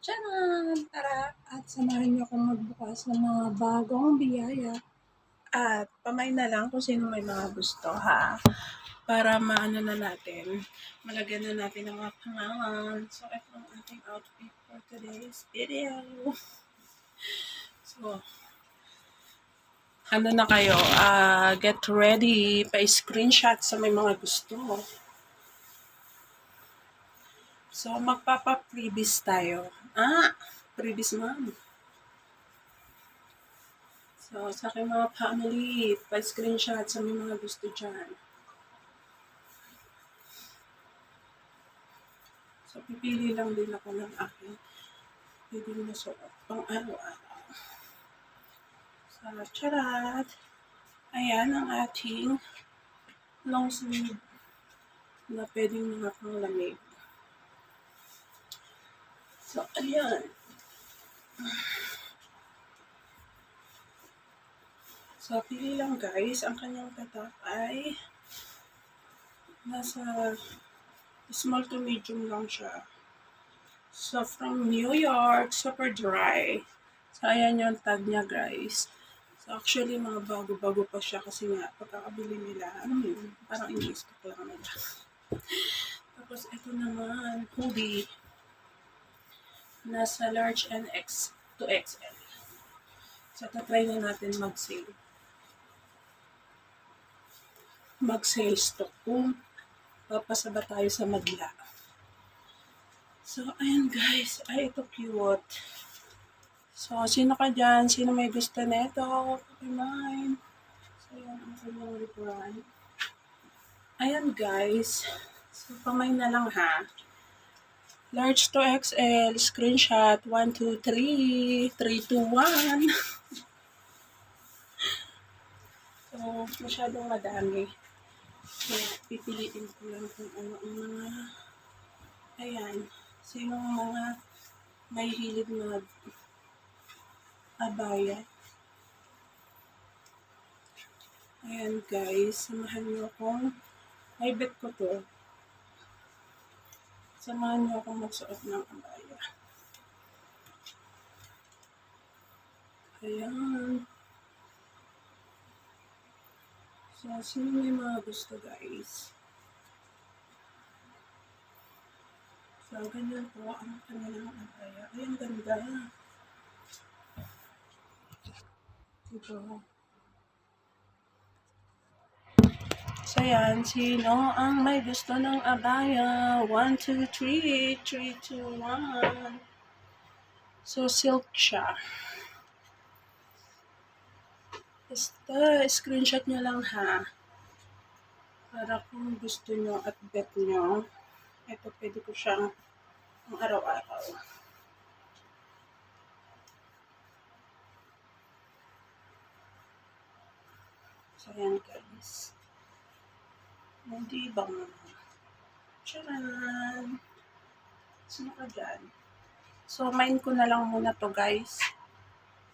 Tiyan! Tara at samahan niyo akong magbukas ng mga bagong biyaya. At pamain na lang kung sino may mga gusto ha. Para maano na natin, malagyan na natin ng mga pangalan. So, ito ang ating outfit for today's video. So, ano na kayo, get ready, pa-screenshot sa may mga gusto. So, magpapa-freebies tayo. Freebies ma'am. So, sa aking mga family, pa-screenshot sa may mga gusto dyan. So, pipili lang din ako ng aking pwede na suot pang araw-araw. So, charat! Ayan ang ating long sleeve na pwedeng mga panglamig. So, ayan. So, pili lang guys. Ang kanyang tatak ay nasa small to medium lang siya. So, from New York, super dry. So, ayan yung tag niya guys. So, actually, mga bago-bago pa siya kasi nga, pagkakabili nila, parang in-stock lang nila. Tapos, ito naman, hoodie. Nasa large and X to XL. So, tatry na natin mag-sale. Mag-sale stock kung papasaba tayo sa madla. So, ayan guys. Ay, ito cute. So, sino ka dyan? Sino may gusto nito? Pakimine. So, ayan ang kanyang likuran. Ayan guys. So, pamay na lang ha. Large to XL. Screenshot. 1, 2, 3. 3, 2, 1. So, masyadong madami. So, pipiliin ko lang kung ano ang mga ayan. Sino mga may hilig na abaya. Ayan guys, samahan niyo akong, ay bet ko to. Samahan niyo akong magsuot ng abaya. Ayan. So, sino may mga gusto guys? So, ganyan po ang kanilang abaya. Ayan, ganda. Ito. So, yan. Sino ang may gusto ng abaya? 1, 2, 3. 3, 2, 1. So, silk siya. Basta, screenshot nyo lang ha. Para kung gusto nyo at bet nyo, ito pwede ko siyang ang araw-araw. So, yan guys. Hindi ba mo? Charan! Sino ka dyan? So, mine ko na lang muna to guys.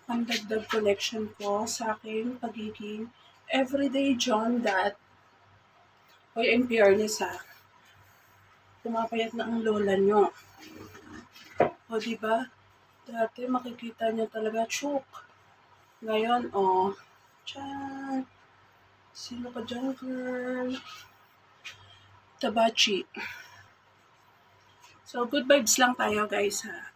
Ang dagdag collection ko sa aking pagiging everyday John that hoy, in fairness ha. Pumapayat na ang lola nyo. O, diba? Dati makikita nyo talaga chuk. Ngayon, Chan! Sino ka dyan, girl? Tabachi. So, good vibes lang tayo, guys, ha?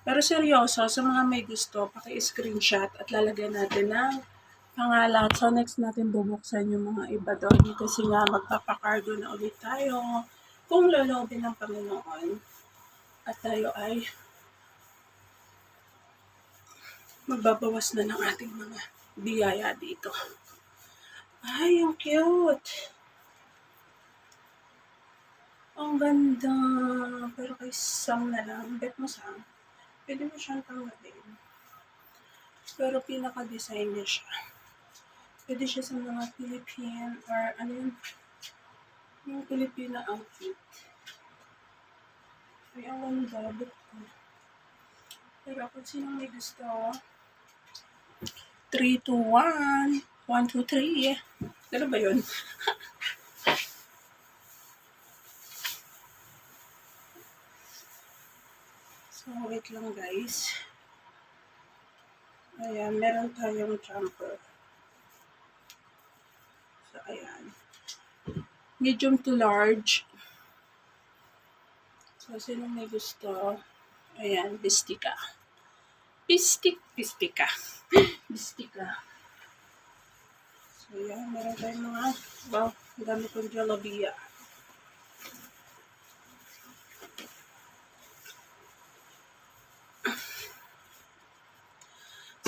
Pero seryoso, sa mga may gusto, paki-screenshot at lalagyan natin ng pangalan. So, next natin bubuksan yung mga iba doon. Kasi nga, magpapakargo na ulit tayo. Kung lolobin ng Panginoon. At tayo ay magbabawas na ng ating mga biyaya dito. Ay, ang cute! Ang ganda. Pero kay Sam na lang. Bet mo Sam. Pwede mo siyang tanggapin. Pero pinaka-design niya siya. Pwede siya sa mga Philippine or ano yung Filipina outfit. Ay, ang ganda. Bet ko. Pero kung sino may gusto, 3, 2, 1. 1, 2, 3. Gano'n ba yun? So, wait lang guys. Ayan, meron tayong jumper. So, ayan. Medium to large. So, sino may gusto? Ayan, bistika. Bistika. So, ayan, meron tayong mga, wow, ang dami kong jalabia.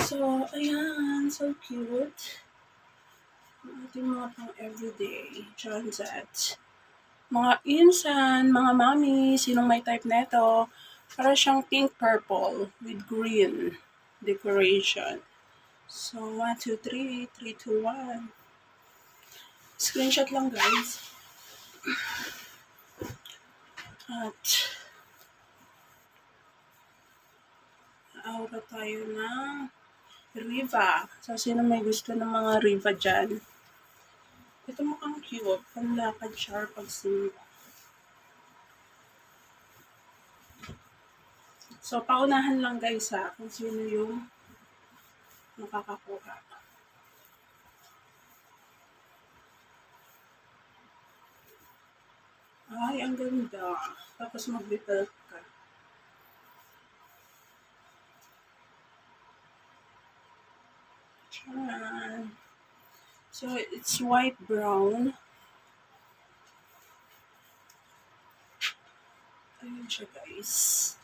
So, ayan, so cute. Ang ating mga pang everyday, Johnzat. Mga insan, mga mami, sinong may type neto? Para siyang pink-purple with green decoration. So, 1, 2, 3, 3, 2, 1. Screenshot lang guys. At, aura tayo ng Riva. So, sino may gusto ng mga Riva dyan? Ito mukhang cute. Panlakad siya pag simba. So, paunahan lang guys ha, kung sino yung makakakuha. Ay, ang ganda. Tapos mag-belt ka. Charan. So, it's white brown. Ayun siya guys.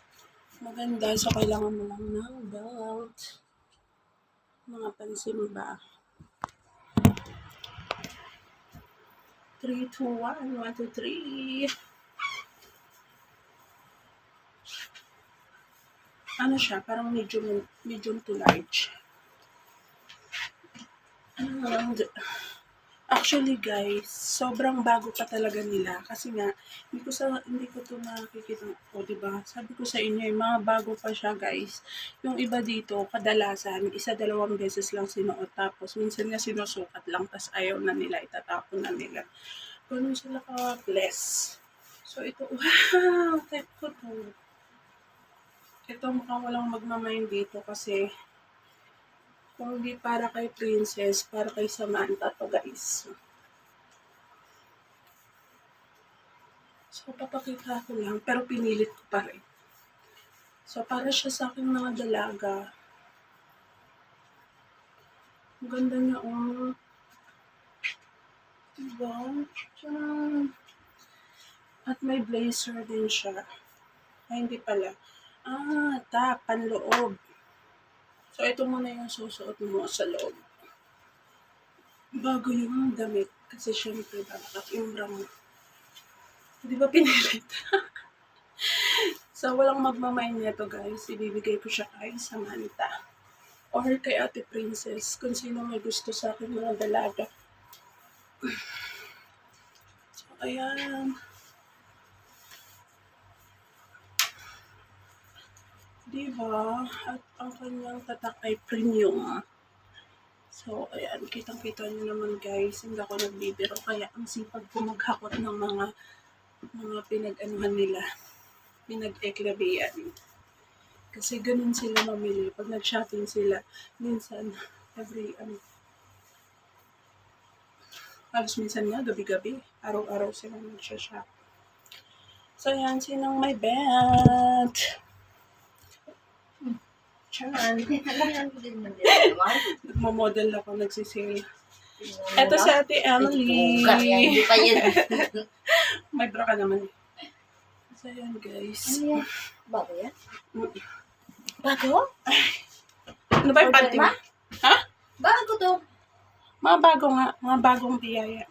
Maganda. So, kailangan mo lang ng belt. Mga pansimba. 3, 2, 1. 1, 2, 3. Ano siya? Parang medium to large. And, actually guys, sobrang bago pa talaga nila. Kasi nga, hindi ko to nakikita. O, diba? Sabi ko sa inyo, mga bago pa siya guys. Yung iba dito, kadalasan, 1-2 beses lang sinuot. Tapos, minsan nga sinusukat lang. Tapos, ayaw na nila, itatapon na nila. Ganun sila ka-bless. So, ito, wow! Type ko to. Ito, mukhang walang magmamain dito kasi kung hindi para kay Princess, para kay Samantha to guys. So, papakita ko lang, pero pinilit ko pa rin. So, para siya sa aking mga dalaga. Ang ganda niya, oh. Diba? Tiyang. At may blazer din siya. Ay, hindi pala. Panloob. So, ito muna yung susuot mo sa loob. Bago yung damit. Kasi syempre, dapat yung brown. Di ba pinilit? So, walang magmamain nito guys. Ibibigay ko siya kay Samantha. Or kay Ate Princess. Kung sino may gusto sa akin mga dalaga. So, ayan. Diba? At ang kanyang tatak ay premium. So, ayan. Kitang-kita nyo naman guys. Hindi ako nagbibiro. Kaya ang sipag ko maghakot ng mga pinag-anuhan nila. Pinag-eklabian. Kasi ganun sila mamili. Pag nag-shopping sila, minsan, halos minsan nga, gabi-gabi. Araw-araw sila nag-shop. So, ayan. Sinong may bet? Charan. Nagmo-model ako, nagsisale. Eto si Ate Emily. Hindi pa yun. May bra ka naman. So, ayan guys. Ano yan? Bago yan? Bago? Ano ba yung panty mo? Ha? Bago to. Mga bago nga. Mga bagong biyaya.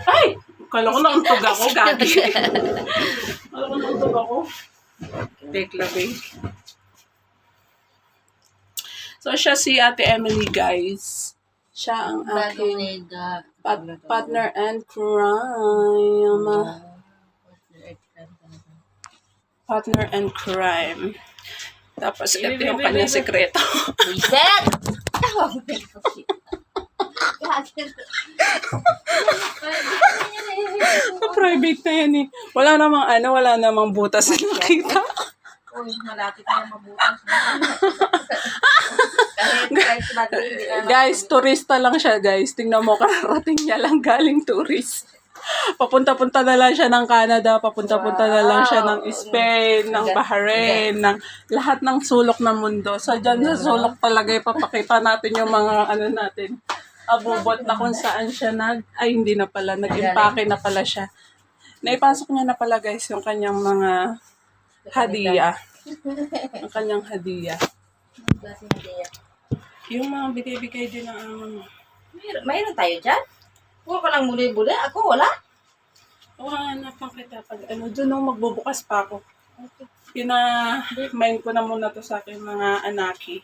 Ay! Kala ko nauntog ako, gagi. Kala ko nauntog ako. Tekla, babe. So, siya si Ate Emily, guys. Siya ang aking partner and crime. Partner and crime. Tapos, ito yung kanyang sekreto. Reset! Private na yan eh. Wala namang butas na nakita. Uy, malapit na yung mabutas. kahit bagay, hindi na Guys, turista lang siya, guys. Tingnan mo, kararating niya lang galing tourist. Papunta-punta na lang siya ng Canada, papunta-punta na lang siya ng Spain, ng Bahrain, ng lahat ng sulok ng mundo. So, dyan sa sulok talaga, ipapakita natin yung mga ano natin, abubot na kung saan siya ay hindi na pala, nag-impake na pala siya. Naipasok niya na pala, guys, yung kanyang mga hadiah. Ang kanyang hadiah. Yung mga bigay-bigay din ng ama mo. Mayroon tayo dyan? Puro ka lang muli-muli. Ako wala. Hanapan kita pag doon nung magbubukas pa ako. Pina-mind ko na muna to sa aking mga anaki.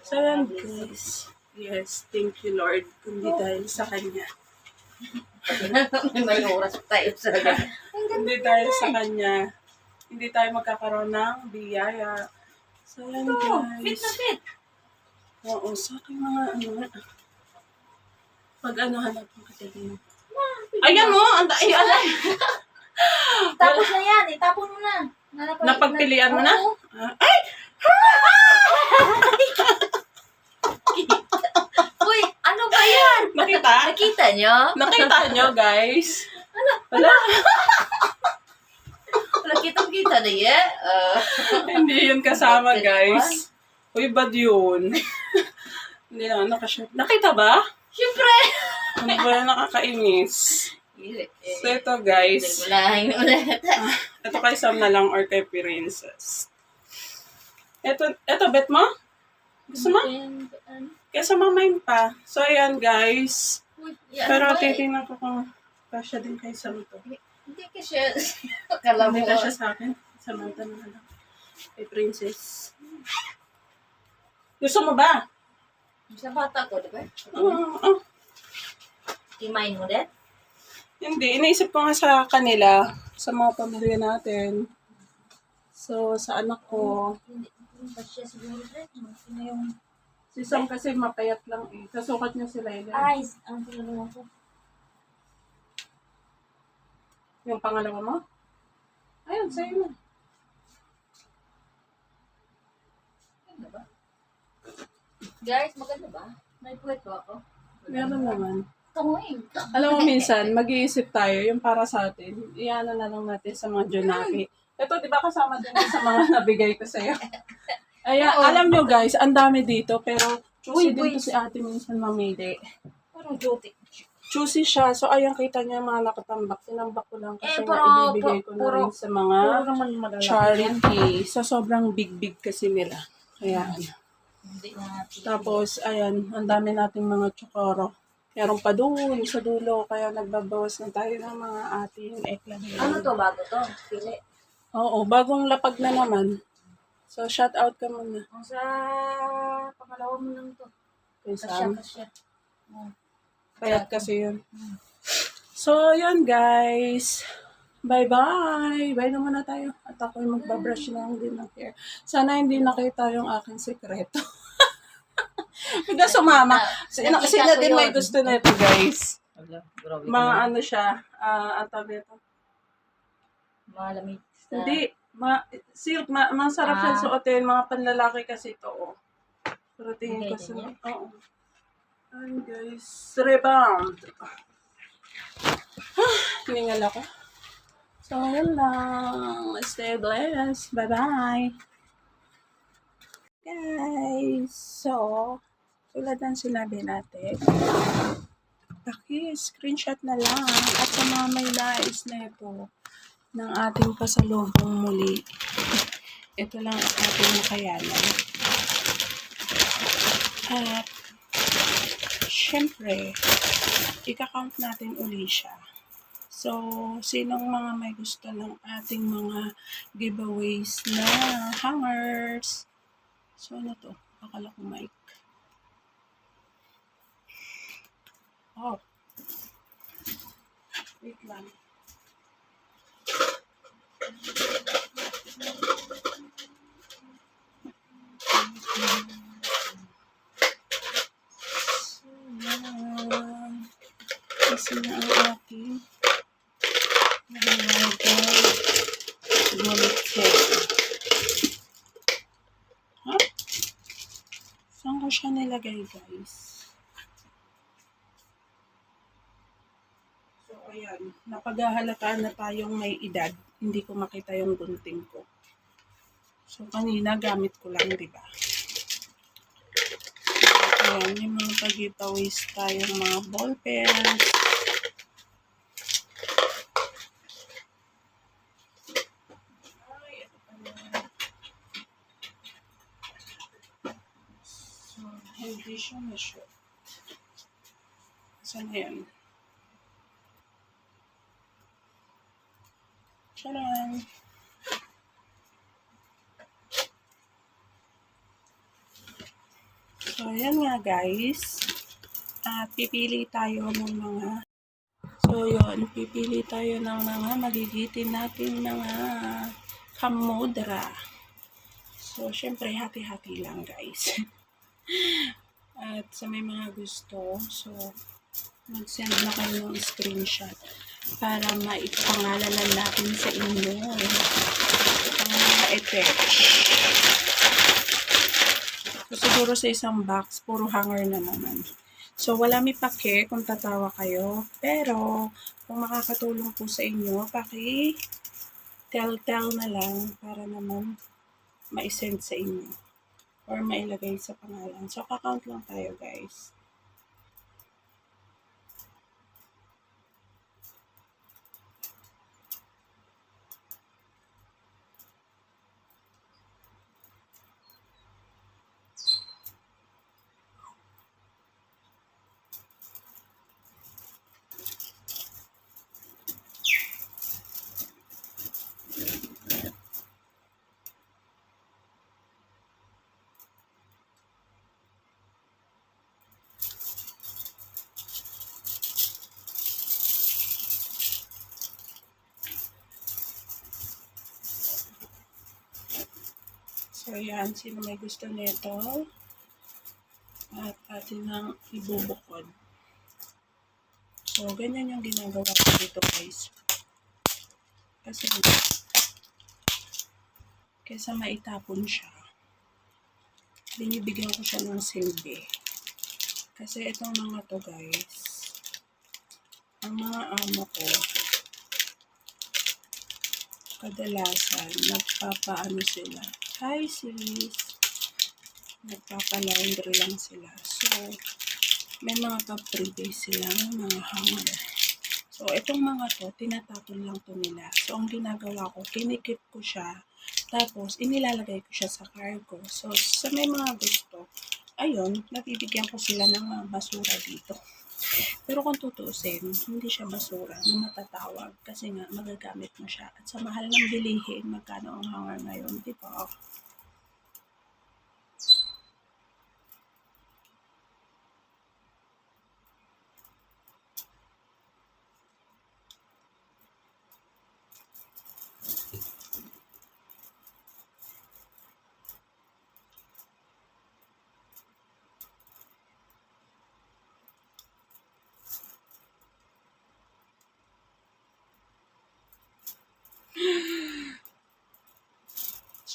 So yan guys. Yes, thank you Lord. Kundi dahil sa Kanya. May oras tayo sa Hindi dahil sa Kanya. Hindi tayo magkakaroon ng biyaya. So yan Fit guys. na fit. Oo, sa aking mga pag hanap mo kita din. Ayan mo! Ayan! Tapos na yan. Itapon mo na. Napagpilian mo na? Oo. Ay! Uy, ano ba yan? Nakita? Nakita nyo? Nakita nyo, guys? Wala. Nakita na yan. Hindi yun kasama, guys. Uy, bad yun. Hindi naman nakashoot. Nakita ba? Siyempre. Ano ba yung nakakainis? So, ito, guys. Ulit. Ito kay Sam na lang or kay Princess. Ito, bet mo? Gusto mo? Kesa mamain pa. So, ayan, guys. Pero titingnan ko kung kasya din kay Sam to. Hindi kasi, akala mo. Hindi kasya sa akin. Samantha na lang. Kay Princess. Gusto mo ba? Sa bata ko, di ba? Oo. Imain mo din? Hindi. Iniisip ko nga sa kanila, sa mga pamilya natin. So, sa anak ko. Hindi ba siya siguro din? Sino yung... Si Sam kasi mapayat lang eh. Kasukat niya si Laila. Ay, ang tinanong ko. Yung pangalawa mo? Ayun, sa'yo na. Maganda ba? Guys, maganda ba? May puwet ba ako? Meron naman. Tungoy. Alam mo, minsan, mag-iisip tayo, yung para sa atin, iyan na lang natin sa mga Junaki. Ito, di ba kasama din sa mga nabigay ko sa'yo? Ayan, alam nyo guys, ang dami dito, pero choosy din to si ate minsan mamili. Parang duty. Choosy siya, so ayan, kita niya mga nakatambak. Tinambak ko lang kasi nga pero ibibigay ko na rin sa mga Puro naman malalaki. charity. So, sobrang big-big kasi nila. Ayan. Hindi na. Tapos, ayan, ang dami nating mga tsukoro. Meron pa doon sa dulo, kaya nagbabawas na tayo ng mga ating eklan. Ano to? Bago to? Pili. Oo, bagong lapag na naman. So, shout out ka muna. Ang sa pangalawa mo lang to. Kay Kasya, Sam. kasya. Payat kasi yun. So, yun guys. Bye-bye. Bye na muna tayo. At ako'y magbabrush lang din ng hair. Sana hindi nakita yung aking sekreto. Bigla sumama. Sino din may gusto nito guys? Mga ano siya. Ang tawag nito. Malamig. Hindi. Silk. Masarap siya suotin. Mga panlalaki kasi ito. Oh. Pero tingin ko sa... Oo. Ayan guys. Rebound. Hiningal ako. So, yun lang. Stay blessed. Bye-bye. Guys. So, tulad ng sinabi natin, paki-screenshot na lang at sa mga may nais na ito ng ating pasalubong muli. Ito lang ang ating nakayanan. At syempre, ika-count natin uli siya. So, sinong mga may gusto ng ating mga giveaways na hangers? So, ano to? Akala ko mic. Oh. Wait lang. Kasi na ang aking siguro ko siya nilagay, guys. So, ayan. Napaghahalataan na tayong may edad. Hindi ko makita yung gunting ko. So, kanina gamit ko lang, di ba? Ayan, yung mga pag-giveaways tayong mga ball pens. Ay, ito pala. So, hindi siya na-shoot. Saan na yan? Charan! So, ayan nga guys. At pipili tayo ng mga pipili tayo ng mga magigitin natin mga kamodra. So, syempre, hati-hati lang guys. At sa may mga gusto, so, mag-send na kayo ng screenshot para maipangalanan natin sa inyo ang mga attach. So, siguro sa isang box, puro hanger na naman. So, wala may pake kung tatawa kayo. Pero, kung makakatulong po sa inyo, tell na lang para naman ma-send sa inyo or mailagay sa pangalan. So, kakount lang tayo guys. So, yan. Sino may gusto nito? At atin nang ibubukod. So, ganyan yung ginagawa ko dito, guys. Kasi, kesa maitapon siya, binibigyan ko siya ng silbi. Kasi itong mga to, guys, ang mga amo ko, kadalasan, nagpapaano sila. Hi, sis! Nagpapa-laundry lang sila. So, may mga pa-free days silang mga hanger. So, itong mga to, tinatapon lang to nila. So, ang ginagawa ko, kinikip ko siya. Tapos, inilalagay ko siya sa cargo. So, sa may mga gusto, ayun, nabibigyan ko sila ng basura dito. Pero kung tutuusin, hindi siya basura na matatawag kasi nga magagamit mo siya. At sa mahal ng bilihin, magkano ang hanger ngayon, di ba?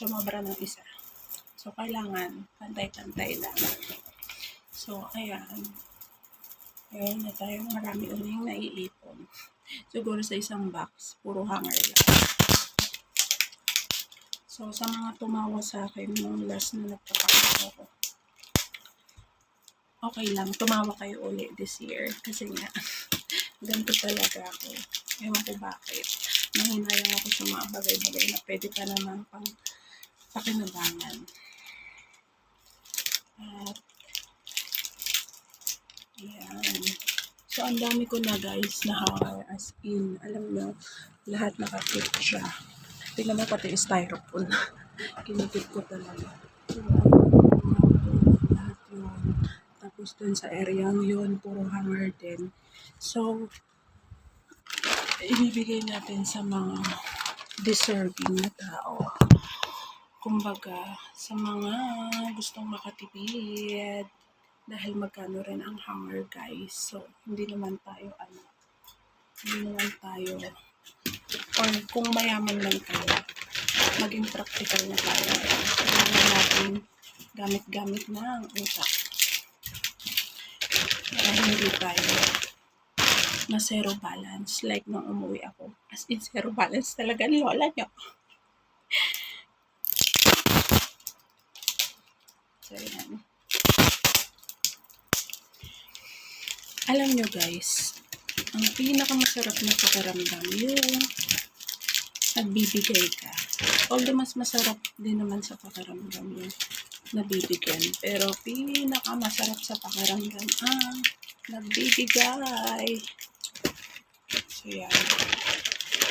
Sumobra ng isa. So, kailangan pantay-pantay lang. So, ayan. Ayan na tayo. Marami uling naiipon. Siguro sa isang box, puro hanger lang. So, sa mga tumawa sa akin nung last na nagpapakita ko, okay lang, tumawa kayo ulit this year. Kasi nga, ganito talaga ako. Ewan ko bakit. Nahinayang ako sa mga bagay-bagay na pwede pa naman pang pakinabangan. At, ayan. So, ang dami ko na guys na hanger as in. Alam nyo, lahat nakakit siya. Tingnan mo pati styrofoam. Kinikip ko talaga. So, lahat yun. Tapos dun sa area yun, puro hanger din. So, ibibigay natin sa mga deserving na tao. Kumbaga, sa mga gustong makatipid, dahil magkano rin ang hanger guys. So, hindi naman tayo, or kung mayaman lang tayo, maging practical na tayo. Kailangan natin gamit-gamit ng utak. para hindi tayo na-zero balance. Like nung umuwi ako. As in, zero balance talaga ni lola nyo. So, yan. Alam nyo guys, ang pinakamasarap na pakiramdam yung nagbibigay ka. Although mas masarap din naman sa pakiramdam yung nabibigyan. Pero pinakamasarap sa pakiramdam ang nagbibigay. So yan.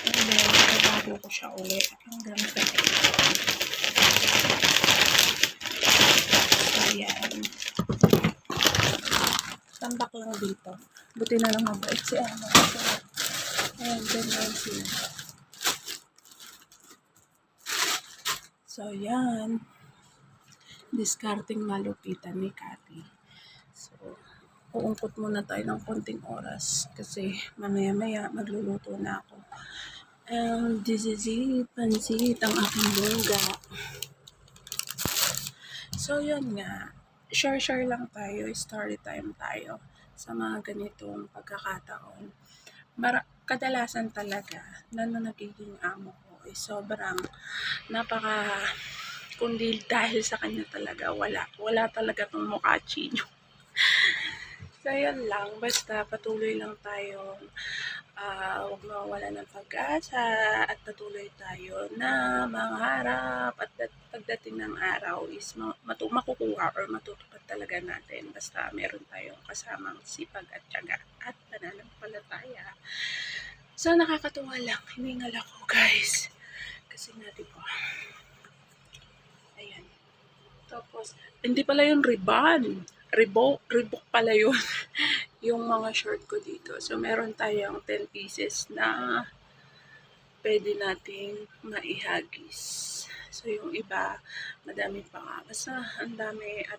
And then, bago ko siya uli hanggang sa so yan. Tambak lang dito. Buti na lang mabait si Ano. Ayan, ganyan sila. So, yan. Discarding malupitan ni Cathy. So, uungkot muna tayo ng konting oras kasi mamaya-maya magluluto na ako. And this is it. Pansit ang aking bongga. So, yun nga. Share lang tayo. Story time tayo sa mga ganitong pagkakataon. Kadalasan talaga na nagiging amo ko ay sobrang kundi dahil sa kanya talaga wala talaga tong mukhachi nyo. So yun lang, basta patuloy lang tayong huwag mawawala ng pag-asa at patuloy tayo na mangarap at pagdating ng araw is makukuha or matutupad talaga natin basta meron tayong kasamang sipag at tiyaga at pananampalataya. So nakakatuwa lang, hiningal ako guys kasi nga diba ayan. Tapos hindi pala yung Reebok pala yun. Yung mga short ko dito. So, meron tayong 10 pieces na pwede nating maihagis. So, yung iba, madami pa nga. Basta, ang dami at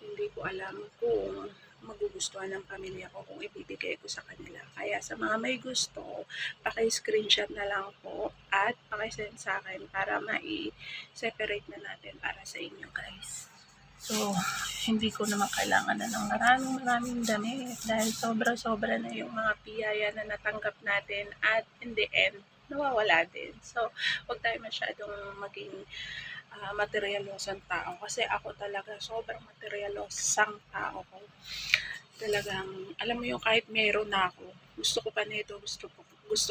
hindi ko alam kung magugustuhan ng pamilya ko kung ibibigay ko sa kanila. Kaya sa mga may gusto, paki-screenshot na lang po at paki-send sa akin para mai-separate na natin para sa inyo guys. So, hindi ko naman kailangan na ng maraming damit dahil sobra-sobra na yung mga piyaya na natanggap natin at in the end, nawawala din. So, huwag tayo masyadong maging materialosang tao kasi ako talaga sobrang materialosang tao ko. Talagang, alam mo yung kahit meron na ako, gusto ko pa nito, gusto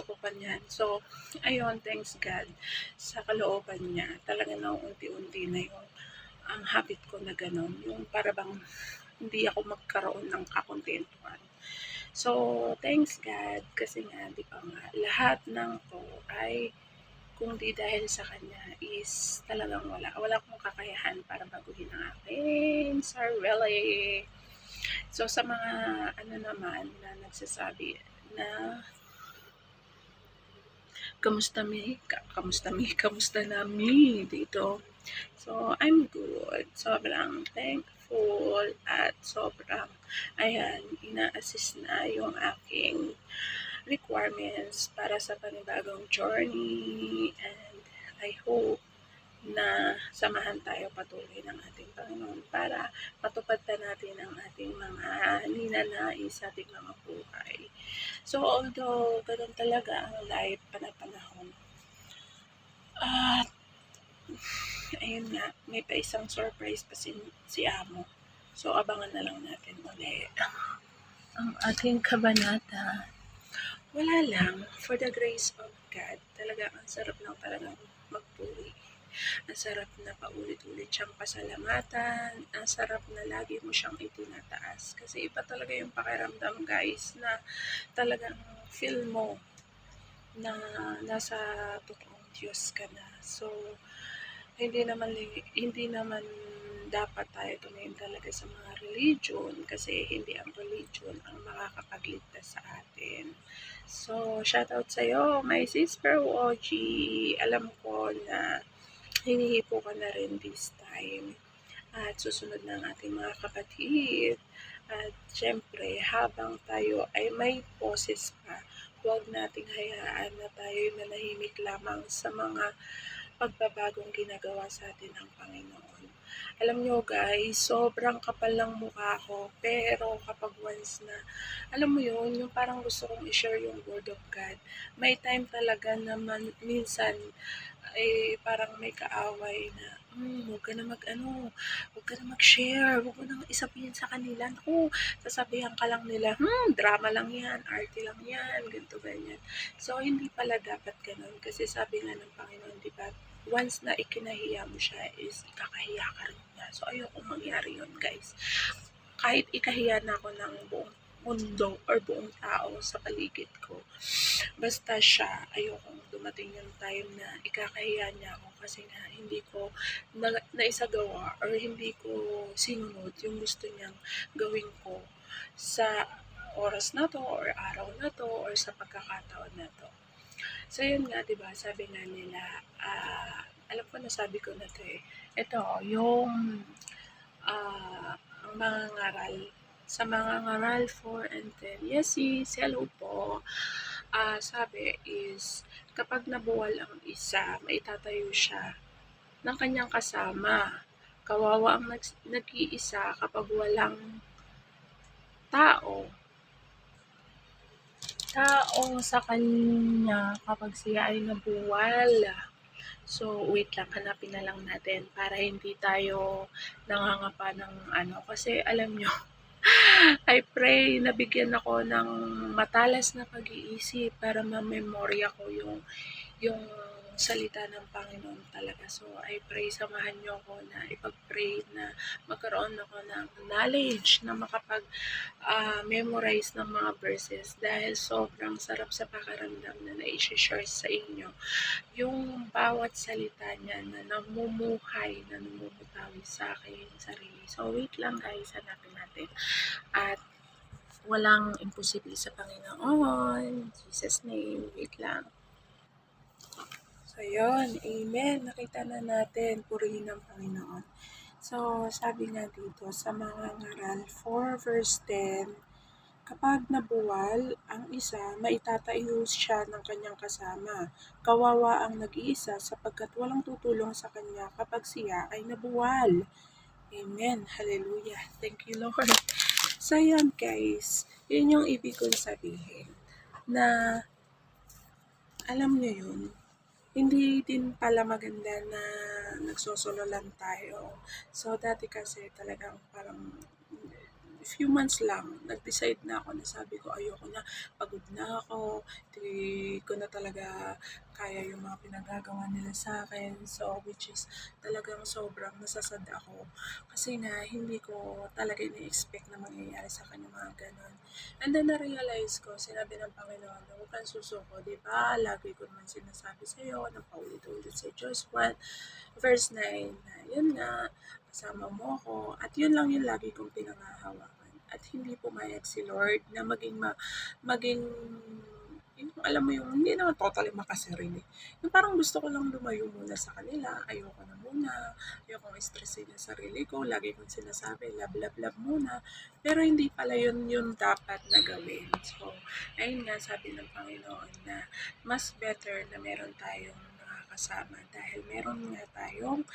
ko pa niyan. So, ayun, thanks God sa kalooban niya. Talaga na unti-unti na yung ang habit ko na gano'n, yung para bang hindi ako magkaroon ng kakontentuhan. So, thanks God, kasi nga, di ba nga, lahat ng to ay, kung di dahil sa Kanya, is talagang wala akong kakayahan para baguhin ang aking sarili. So, sa mga, naman, na nagsasabi na, kamusta nami dito? So, I'm good. Sobrang thankful at sobrang, ina-assist na yung aking requirements para sa panibagong journey and I hope na samahan tayo patuloy ng ating Panginoon para matupad pa natin ang ating mga ninanais sa ating mga buhay. So, although ganun talaga ang life panahon, at ayun nga, may pa isang surprise pa si Amo. So, abangan na lang natin ulit ang ating kabanata. Wala lang, for the grace of God, talaga ang sarap lang talagang magpuri. Ang sarap na paulit-ulit siyang pasalamatan. Ang sarap na lagi mo siyang itinataas. Kasi iba talaga yung pakiramdam guys na talagang feel mo na nasa totoong Diyos ka na. So, hindi naman dapat tayo tumingin talaga sa mga religion kasi hindi ang religion ang makakapagligtas sa atin. So, shoutout sa'yo, my sister OG. Alam ko na hinihipo ka na rin this time. At susunod ng ating mga kapatid. At syempre, habang tayo ay may poses pa, huwag nating hayaan na tayo manahimik lamang sa mga pagbabagong ginagawa sa atin ng Panginoon. Alam nyo guys, sobrang kapal ng mukha ko, pero kapag once na, alam mo yun, yung parang gusto kong i-share yung Word of God, may time talaga na minsan, parang may kaaway na, huwag ka na huwag ka na mag-share, huwag mo nang isabihin sa kanila. Naku, sasabihan ka lang nila, drama lang yan, arte lang yan, ganito, ganyan. So, hindi pala dapat ganun. Kasi sabi nga ng Panginoon, di ba, once na ikinahiya mo siya is ikakahiya ka rin niya. So, ayoko mangyari yun, guys. Kahit ikahiya na ako ng buong mundo or buong tao sa paligid ko, basta siya, ayokong dumating yung time na ikakahiya niya ako kasi nga hindi ko naisagawa or hindi ko sinunod yung gusto niyang gawin ko sa oras na to or araw na to or sa pagkakataon na to. So yun nga, 'di ba? Sabi nga nila, alam ko na sabi ko na to eh. Ito, yung ang mga ngaral sa mga ngaral 4 and 10. Yes, sis. Hello po. Sabi is, kapag nabuwal ang isa, maitatayo siya ng kanyang kasama. Kawawa ang nag-iisa kapag walang tao. Tao sa kanya kapag siya ay nabuwal. So, wait lang, hanapin na lang natin para hindi tayo nangangapa ng kasi alam nyo, I pray na bigyan ako ng matalas na pag-iisip para ma-memorya ko yung salita ng Panginoon talaga. So, I pray, samahan niyo ako na ipag-pray na magkaroon ako ng knowledge na makapag-memorize ng mga verses dahil sobrang sarap sa pakaramdam na na-share sa inyo yung bawat salita niya na namumuhay, na namumutawi sa aking sarili. So, wait lang guys, hanapin natin. At walang imposible sa Panginoon. In Jesus' name, wait lang. So, yun. Amen. Nakita na natin. Purihin ng Panginoon. So, sabi nga dito sa mga ngaral 4 verse 10, kapag nabuwal ang isa, maitatayo siya ng kanyang kasama. Kawawa ang nag-iisa sapagkat walang tutulong sa kanya kapag siya ay nabuwal. Amen. Hallelujah. Thank you, Lord. So, yan guys. Yun yung ibig kong sabihin. Na, alam nyo yun, hindi din pala maganda na nagsosolo lang tayo. So, dati kasi talagang parang few months lang, nag-decide na ako na sabi ko, ayoko na, pagod na ako, hindi ko na talaga kaya yung mga pinagagawa nila sa akin. So, which is talagang sobrang nasasad ako. Kasi nga, hindi ko talaga ini-expect na mangyayari sa akin yung mga ganun. And then, na-realize ko, sinabi ng Panginoon, huwag kang susuko, di ba? Lagi ko naman sinasabi sa'yo, ng paulit-ulit sa Diyos 1, verse 9, na yun nga, kasama mo ako, at yun lang yung lagi kong pinangahawakan. At hindi pumayag si Lord na maging yung alam mo yung hindi naman totally makasarili. Yung parang gusto ko lang lumayo muna sa kanila, ayoko na muna, ayoko stressin yung sarili ko, lagi kong sinasabi, love muna. Pero hindi pala yun yung dapat na gawin. So, ayun nga sabi ng Panginoon na mas better na meron tayong nakakasama dahil meron nga tayong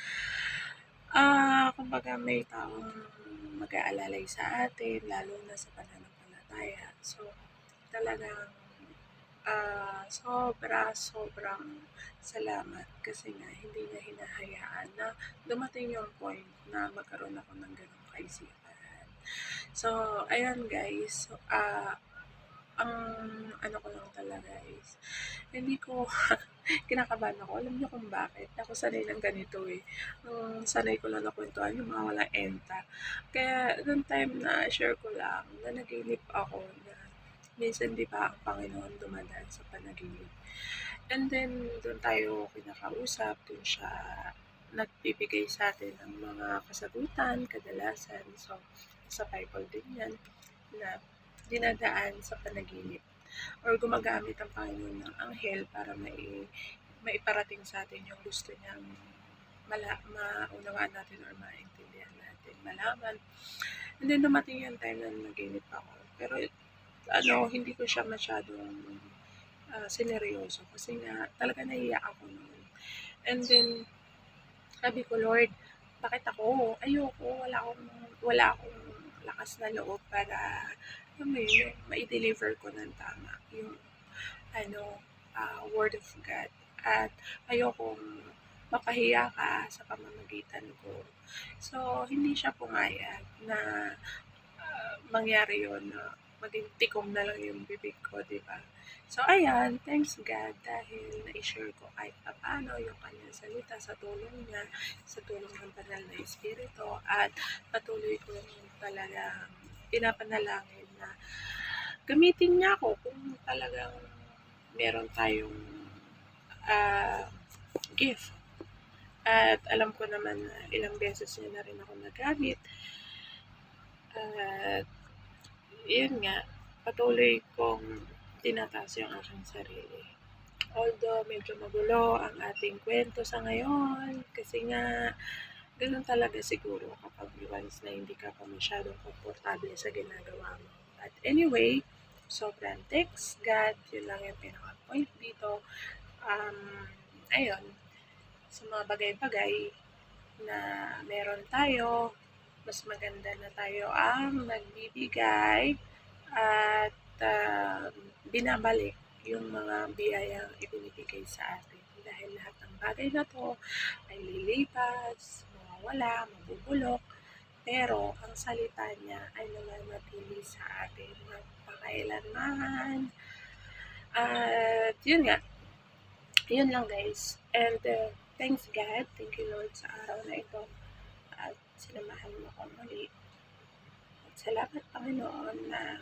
kumbaga may taong mag-aalalay sa atin, lalo na sa pananampalataya. So, talagang sobrang salamat kasi nga hindi niya hinahayaan na dumating yung point na magkaroon ako ng ganong kaisipan. So, ayan guys, ang ano ko lang talaga is, hindi ko, kinakabahan ako. Alam niyo kung bakit? Ako sanay ng ganito eh. Sanay ko lang na kwentuhan yung mga walang enta. Kaya, noong time na share ko lang, na naginip ako na minsan di ba ang Panginoon dumadaan sa panaginip. And then, doon tayo kinakausap, doon siya nagbibigay sa atin ng mga kasagutan, kadalasan. So, sa Bible din yan, na dinadaan sa panaginip or gumagamit ang Panginoon ng anghel para maiparating sa atin yung gusto niyang maunawaan natin or maintindihan natin, malaman. And then dumating yung time na naginip ako. Pero hindi ko siya masyadong sineryoso kasi nga talaga naiiyak ako noon. And then, sabi ko, Lord, bakit ako? Ayoko, wala akong lakas na loob para, ma-deliver ko ng tama yung, word of God. At ayokong mapahiya ka sa pamamagitan ko. So, hindi siya pumayag na mangyari yun na maging tikom na lang yung bibig ko, di ba? So, ayan, thanks God dahil na-share ko kahit paano yung kanyang salita sa tulong niya, sa tulong ng banal na Espiritu, at patuloy ko talagang pinapanalangin na gamitin niya ako kung talagang meron tayong gift. At alam ko naman na ilang beses niya na rin ako nagamit. At yun nga, patuloy kong tinataas yung aking sarili. Although medyo magulo ang ating kwento sa ngayon, kasi nga, ganun talaga siguro kapag once na hindi ka pa masyadong komportable sa ginagawa mo. But anyway, sobrang thanks God, yun lang yung pinaka-point dito. Ayun, sa mga bagay-bagay na meron tayo, mas maganda na tayo ang nagbibigay at binabalik yung mga biyayang ibinibigay sa atin. Dahil lahat ng bagay na to ay lilipas, mawawala, mabubulok, pero ang salita niya ay nananatili sa atin magpakailanman. At yun nga, yun lang guys. And thanks God, thank you Lord sa araw na ito. At sinamahan mo ko muli. At salamat Panginoon na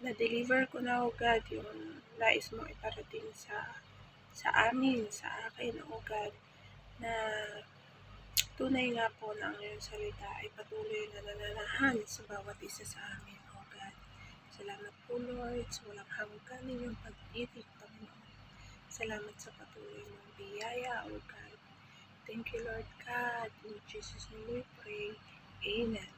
na-deliver ko na, O God, yung nais mong iparating sa amin, sa akin, O God, na tunay nga po na ang iyong salita ay patuloy na nananahan sa bawat isa sa amin, O God. Salamat po, Lord, sa walang hanggan ninyong pag-ibig, Panginoon. Salamat sa patuloy mong biyaya, O God. Thank you, Lord God. In Jesus' name we pray. Amen.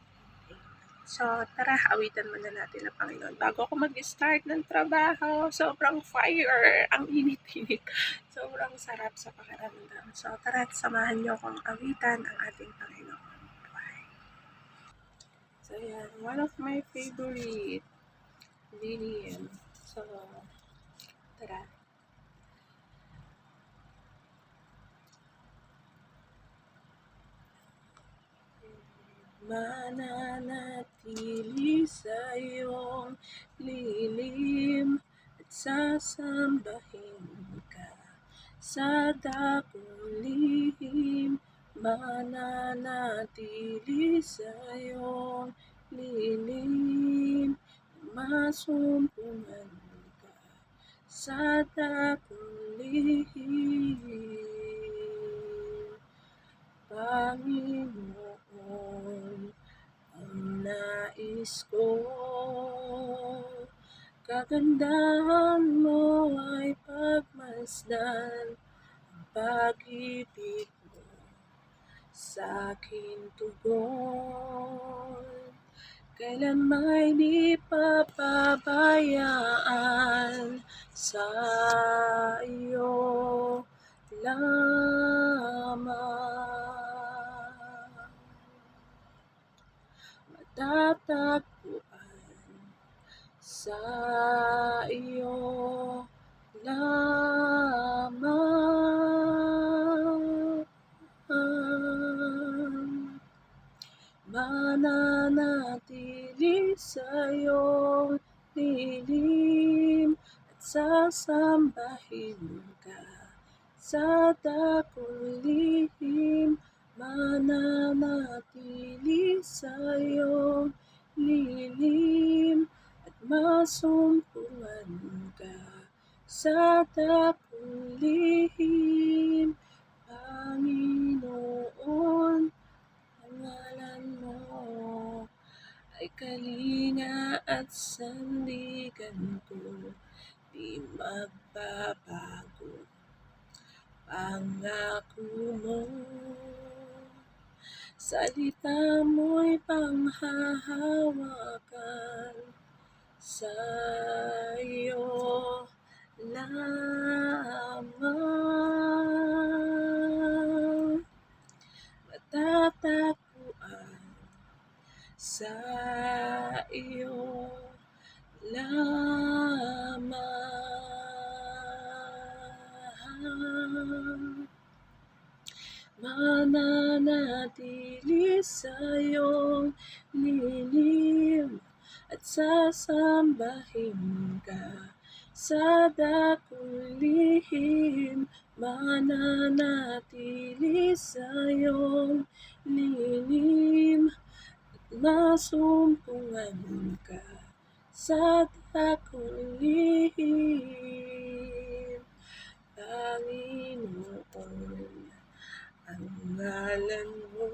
So, tara, awitan muna natin ang Panginoon. Bago ako mag-start ng trabaho, sobrang fire, ang init-init. Sobrang sarap sa pakiramdam. So, tara, samahan niyo akong awitan ang ating Panginoon. Bye. So, yan, one of my favorite Lillian. So, tara. Mananatili sa iyong lilim at sasambahin ka sa dakong lihim. Mananatili sa iyong lilim, masumpungan ka sa dakong lihim. Panginoon, ang nais ko, kagandahan mo ay pagmasdan, ang pag-ibig mo sa aking tugon. Kailan may di papabayaan sa iyo lamang. Matatagpuan sa iyo lamang. Mananatili sa iyong lilim at sasambahin ka sa dakong lihim. Mananatili sa iyong lilim at masumpungan ka sa dakong lihim. Panginoon, pangalan mo ay kalinga at sandigan ko, di magbabago. Pangako mo, salita mo'y panghahawakan, sa iyo lamang. matatagpuan sa iyo lamang. Mananatili sa iyong lilim at sasambahin ka sa dakong lihim. Mananatili sa iyong lilim at masumpungan ka sa dakong lihim. Panginoon, ang ngalan mo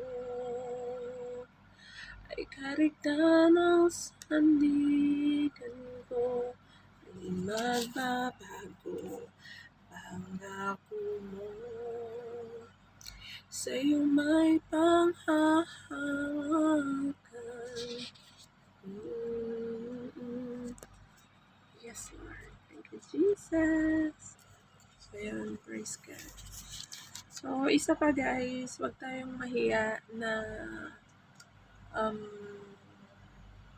ay karigtan ng sandigan ko, di magbabago. Pangako mo, sa'yo may panghahawakan. Yes, Lord. Thank you, Jesus. So, yun, praise God. So, isa pa guys, wag tayong mahiya na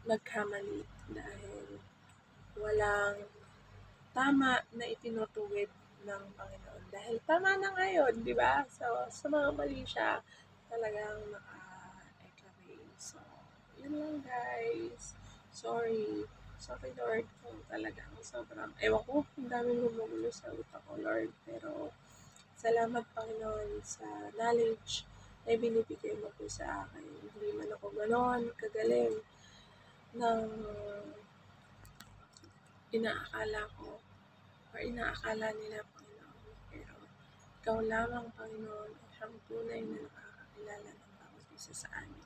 magkamali dahil walang tama na itinutuwid ng Panginoon. Dahil tama na ngayon, di ba? So, sa mga mali siya, talagang naka-exclamate. So, yun lang guys. Sorry. Sorry Lord kung talagang sobrang, ewan ko, ang daming gumugulo sa utak ko Lord. Pero, salamat Panginoon sa knowledge na binibigay mo po sa akin. Hindi man ako ganon kagaling ng inaakala ko or inaakala nila Panginoon. Pero ikaw lamang Panginoon ang tunay na nakakakilala ng bawat isa sa amin.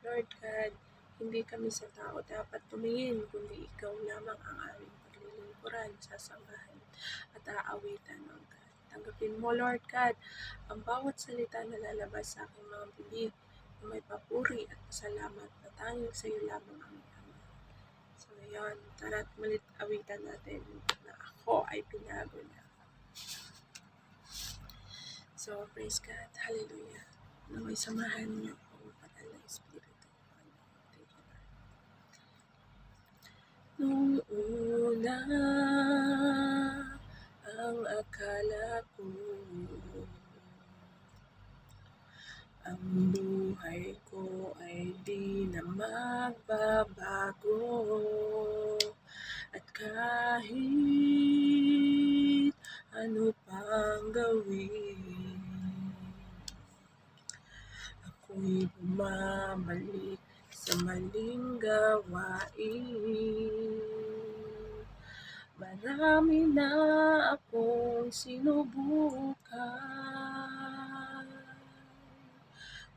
Lord God, hindi kami sa tao dapat tumingin, kundi ikaw lamang ang aming paglilingkuran, sasambahan at aawitan ng God. Tanggapin mo, Lord God, ang bawat salita na lalabas sa aking mga bibig na may papuri at pasalamat na tanging sa iyo lamang ang Ama. So, yun. Tara't malit awitan natin na ako ay pinago niya. So, praise God. Hallelujah. Naway samahan niyo ang banal na Espiritu. Thank you, Lord. Nung una, ang akala ko ang buhay ko ay di na magbabago. At kahit ano pang gawin, ako'y bumabalik sa maling gawain. Marami na akong sinubukan,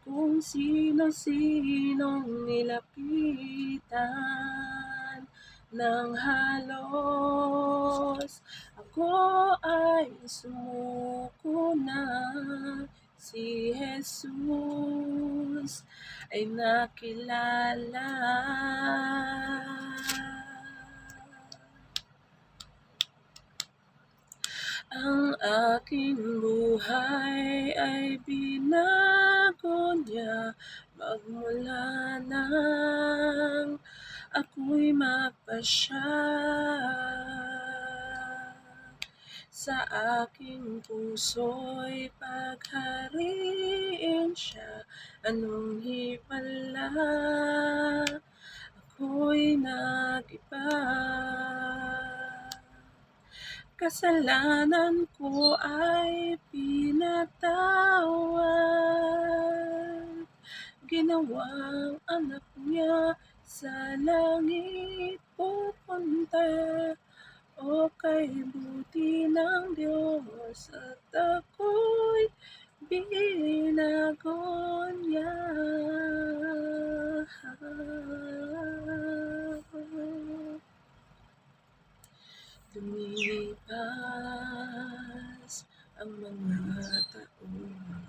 kung sino-sinong nilapitan ng halos. Ako ay sumuko na, si Jesus ay nakilala. Ang aking buhay ay binago niya magmula nang ako'y mapasya. Sa aking puso'y paghariin siya. Anong himala, ako'y nag-iba. Kasalanan ko ay pinatawad. Ginawang anak niya sa langit pupunta. O kay buti ng Diyos at ako'y binago niya. Lumipas ang mga taon,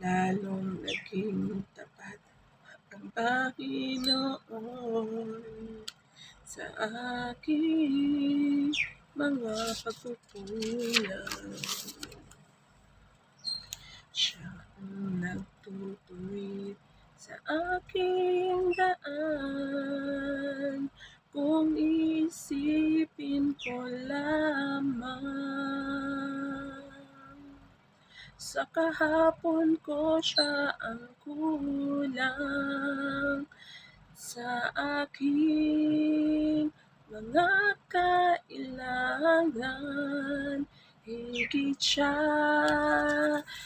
lalong naging tapat ang Panginoon sa aking mga pagkukulang. Siya aking daan kung isipin ko lamang. Sa kahapon ko siya ang kulang sa aking mga kailangan. Higit siya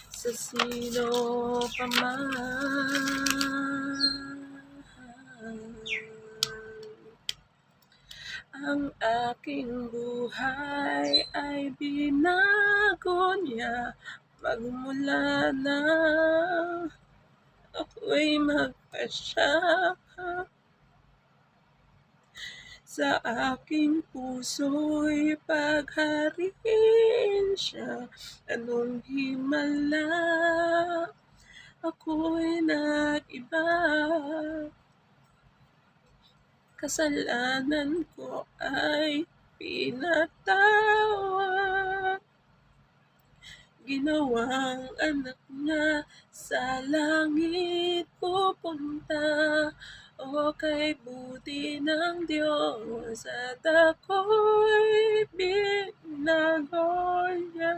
sa sino pa man. Ang aking buhay ay binago niya magmula na ako'y magpasya. Sa aking puso'y paghariin siya. Anong himala, ako'y nag-iba. Kasalanan ko ay pinatawad. Ginawang anak niya sa langit pupunta. O kay buti ng Diyos at ako'y binago niya.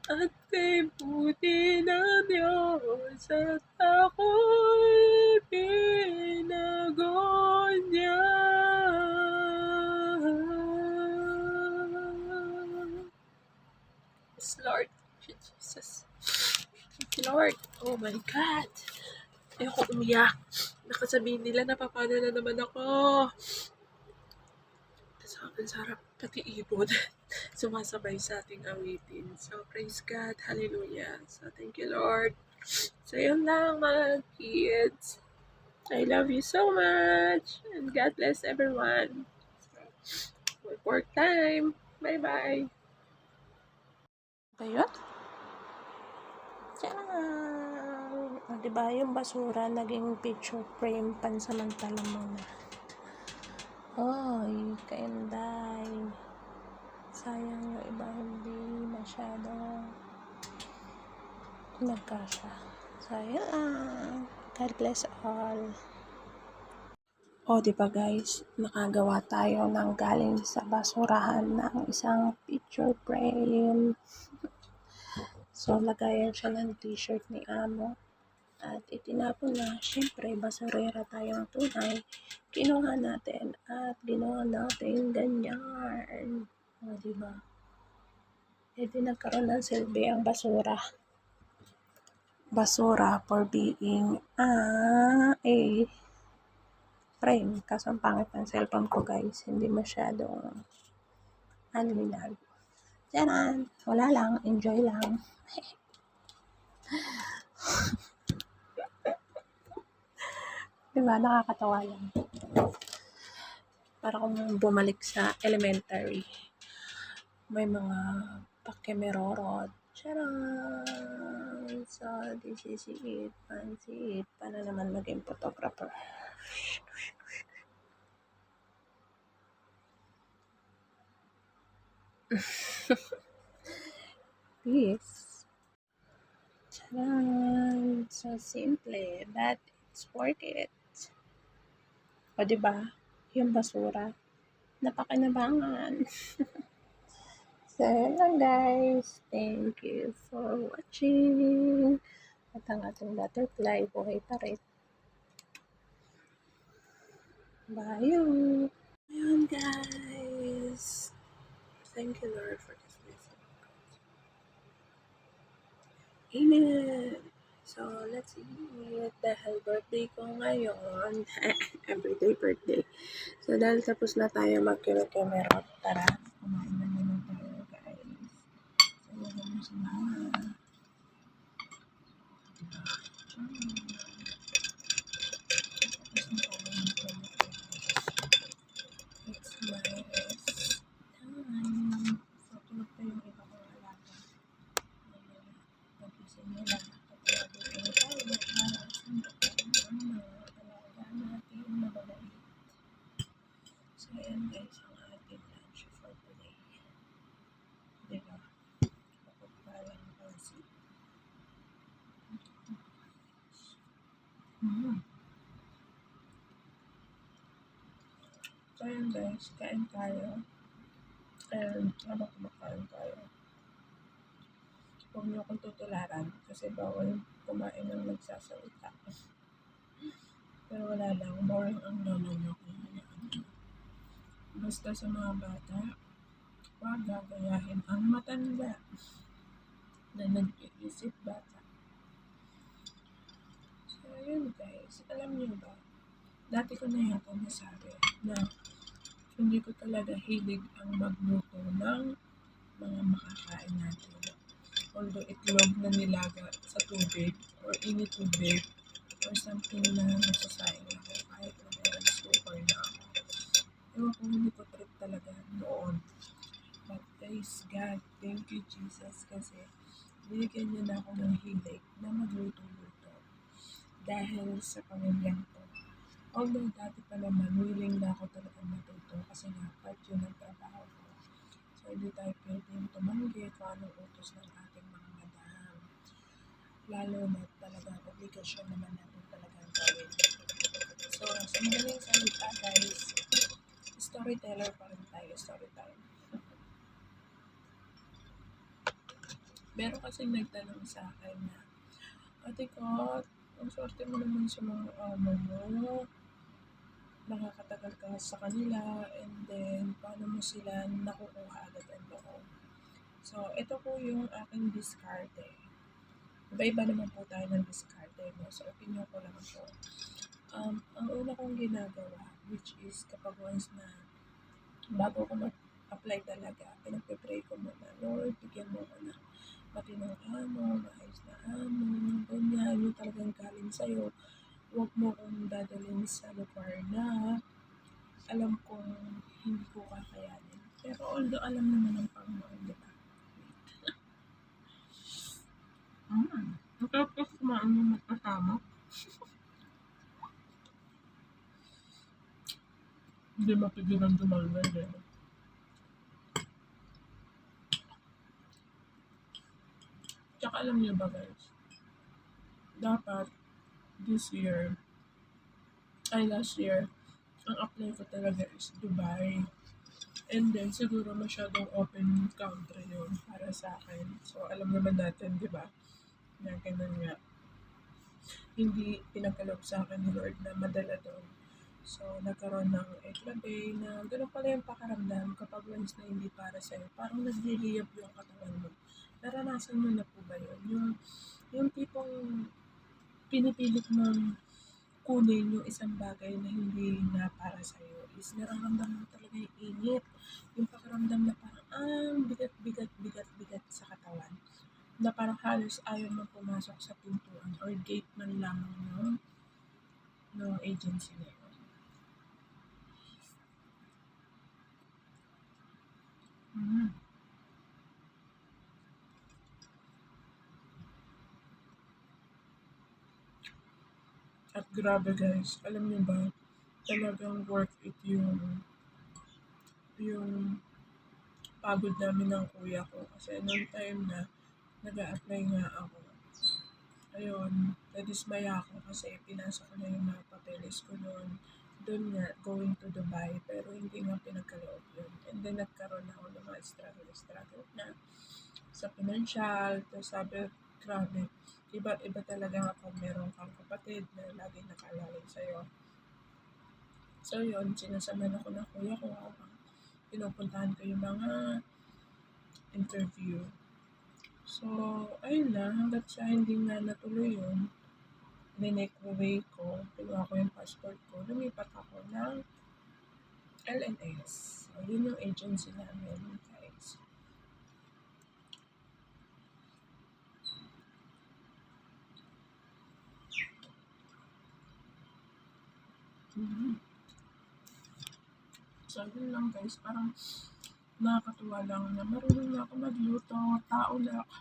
At kay buti ng Diyos at ako'y binago niya. Yes, Lord. Jesus. Lord. Oh my God. Ayoko umiyak. Baka sabihin nila napapano na naman ako. Sobrang sarap pati ibon. Sumasabay sa ating awitin. So, praise God. Hallelujah. So, thank you, Lord. So, yun lang mga kids. I love you so much. And God bless everyone. So, work time. Bye-bye. Ba yun? Tiyang! O, diba yung basura naging picture frame pansamantala muna. Oy, kainday. Sayang yung iba hindi masyado nagkasya. So, yun lang. God bless all. O, diba guys, nakagawa tayo ng galing sa basurahan ng isang picture frame. So, lagayan siya ng t-shirt ni Amo. At itinapon na, syempre, basurera tayong tunay. Kinuha natin at ginawa natin ganyan. O, diba? E di nagkaroon ng silbi ang basura. Basura for being a frame. Kaso ang pangit ng cellphone ko guys. Hindi masyadong anlinag. Tiyanan. Wala lang. Enjoy lang. Diba? Nakakatawa lang. Para kung bumalik sa elementary. May mga pakemerorot. Charan! So, this is it. Pansit. Paano naman maging photographer? Peace. Charan! So simple, but it's worth it. O, diba? Yung basura. Napakinabangan. So, yun lang guys. Thank you for watching. At ang ating butterfly, buhay pa rin. Bye! Ayun guys. Thank you Lord for this blessing. Amen. So, let's eat. Dahil birthday ko ngayon. Everyday birthday. So, dahil tapos na tayo mag-camera. Tara, kumain na naman tayo guys. So, wala mo sa mga. It's my rest time. So, tulog pa yung iba kong alaga. Pag-isip nila. Pag-isip tayo. Para sa mga alaga natin mababait. So, ayan guys, ang ating lunch for today. Diba? guys, kain tayo. And habang kumakain tayo, huwag niyo akong tutularan kasi bawal kumain ng nagsasalita. Pero wala lang, boring ang lolo niyo. Basta sa mga bata, huwag gagayahin ang matanda na nag-iisip bata. So, yun guys, alam niyo ba, dati ko na yata nasabi na hindi ko talaga hilig ang magluto ng mga makakain natin. Although itlog na nilaga sa tubig or initubig or something na nasasaing ako kahit na meron super na ako. Ewan ko, hindi ko trip talaga noon. But praise God, thank you Jesus kasi binigyan niya na ako ng hilig na magluto-luto dahil sa pamilyang to. Although dati pa naman, willing na ako talaga matuto kasi nga part yun ng trabaho ko. So, hindi tayo pwedeng tumanggi kung anong utos ng ating mga madam. Lalo na talaga obligasyon naman natin talagang gawin. So, sa madaling salita guys, storyteller pa rin tayo, story time. Meron kasi nagtanong sa akin na, Ate ko, ang swerte mo naman sa mga amo mo. Nakakatagal ka sa kanila and then paano mo sila nakukuha agad ang loob. So, ito po yung aking diskarte. Iba-iba naman po tayo ng diskarte. No? So, opinion ko lang po. Ang una kong ginagawa, which is kapag once na bago ko mag-apply talaga, pinagpe-pray ko muna, Lord, bigyan mo ko ng matinong amo, maayos na amo, ganyan, yung talagang galing sa'yo. Huwag mo kong dadalhin sa lugar na alam kong hindi ko kakayanin. Pero although alam naman ng Panginoon, di ba? Tapos kumain mo magkasama. Hindi mapigilan dumalawin eh. Tsaka alam niyo ba guys, dapat last year, ang apply ko talaga is Dubai. And then, siguro masyadong open country yun para sa akin. So, alam naman natin, di ba, na ganun nga. Hindi pinagkaloob sa akin ni Lord na madala doon. So, nagkaroon ng eklabe na ganun pala yung pakaramdam kapag once na hindi para sa'yo. Parang nagliliyab yung katawan mo. Naranasan mo na po ba yun? Yung tipong pinipilit mong kunin yung isang bagay na hindi na para sa'yo is nararamdaman mo talaga yung init. Yung pakiramdam na parang bigat sa katawan. Na parang halos ayaw mo pumasok sa pintuan or gate man lamang ng agency na yun. At grabe guys, alam niyo ba, talagang worth it yung pagod namin ng kuya ko. Kasi noong time na nag-a-apply nga ako, ayun, nadismaya ako kasi pinasok ko na yung mga papeles ko noon. Doon nga, going to Dubai, pero hindi nga pinagkaloob yun. And then nagkaroon ako ng mga struggle na sa financial, tapos sabi, grabe, iba talaga kapag meron kang kapatid na lagi nakaalala sa'yo. So yun, sinasamahan ako ng kuya ko, pinupuntahan ko yung mga interview. So, ayun na, hanggat sa hindi nga natuloy yun, ninake-away ko, pinuha ko yung passport ko, lumipat ako ng LNS. So, yun yung agency namin, guys. So, yun lang guys, parang nakakatuwa lang na marunong na ako magluto, tao na ako.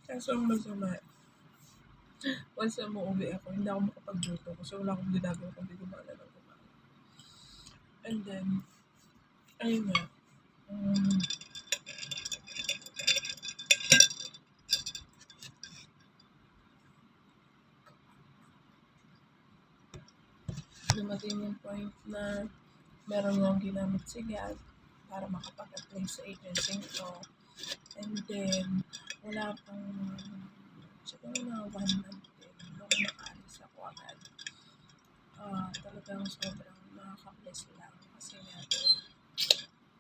Kaso ang masama, once na muuwi ako, hindi ako makapagluto kasi wala akong ginagawa kundi gumala ng gumala. And then, ayun nga, dumating dumating yung point na meron lang ginamit si God para makapag-apply sa agency ito. And then, wala pang siguro na 1 month din nung nakaalis ako agad. Talagang sobrang nakaka-bless lang kasi nga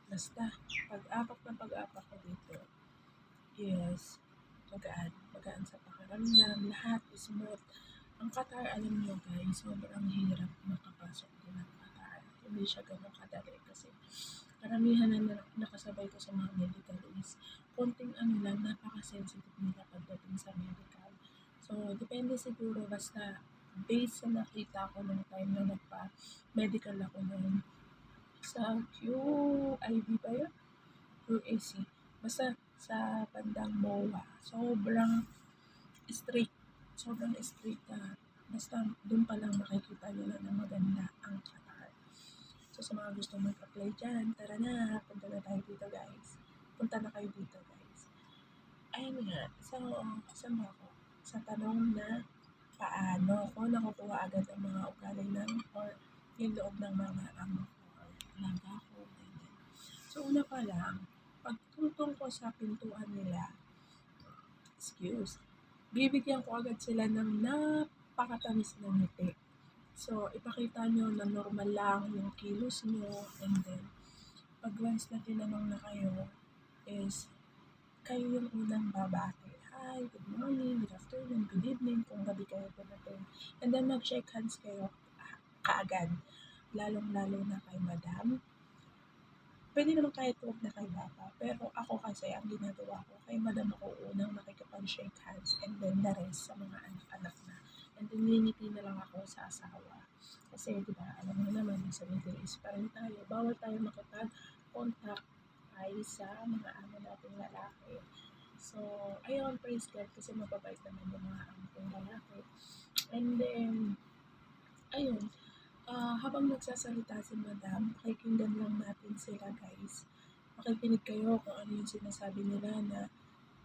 basta pag-apak ko dito is magaan sa pakiramdam, lahat is smooth. Ang Qatar, alam nyo guys, sobrang hirap makapasok din ng Qatar. Hindi siya ganun kadali kasi karamihan na nakasabay ko sa mga medical is konting lang, napaka-sensitive nila pagdating sa medical. So, depende siguro basta based sa nakita ko ng time na nagpa-medical ako noon sa QIB ba yun? QAC. Basta sa bandang MOA. Sobrang strict na. Basta doon pa lang makikita nila na maganda ang Qatar. So sa mga gusto mag-apply dyan, tara na, punta na tayo dito guys. Punta na kayo dito guys. Ayun nga, so saan ba ako? Sa tanong na paano ko nakukuha agad ang mga ugali ng or yung loob ng mga amo ko or alaga ko. So una pa lang, pagtutong ko sa pintuan nila, bibigyan ko agad sila ng napakatamis na ngiti. So, ipakita nyo na normal lang yung kilos nyo, and then, pag once na tinanong na kayo, is, kayo yung unang babati. Hi, good morning, good afternoon, good evening, kung gabi kayo dumating. And then, mag-shake hands kayo kaagad. Lalong-lalo na kay madam. Pwede naman kahit huwag na kay papa. Pero ako kasi, ang ginagawa ko, kay madam ako unang nakikipag-shake hands and then the rest sa mga anak na. And then niniti na lang ako sa asawa. Kasi, di ba, alam mo naman, sa Middle East pa rin tayo. Bawal tayo makipag-contact ay sa mga amo nating lalaki. So, ayun, praise God, kasi mababait naman yung mga amo kong lalaki. And then, ayun, habang nagsasalita si madam, pakikinggan lang natin sila guys. Makikinig kayo kung ano yung sinasabi nila na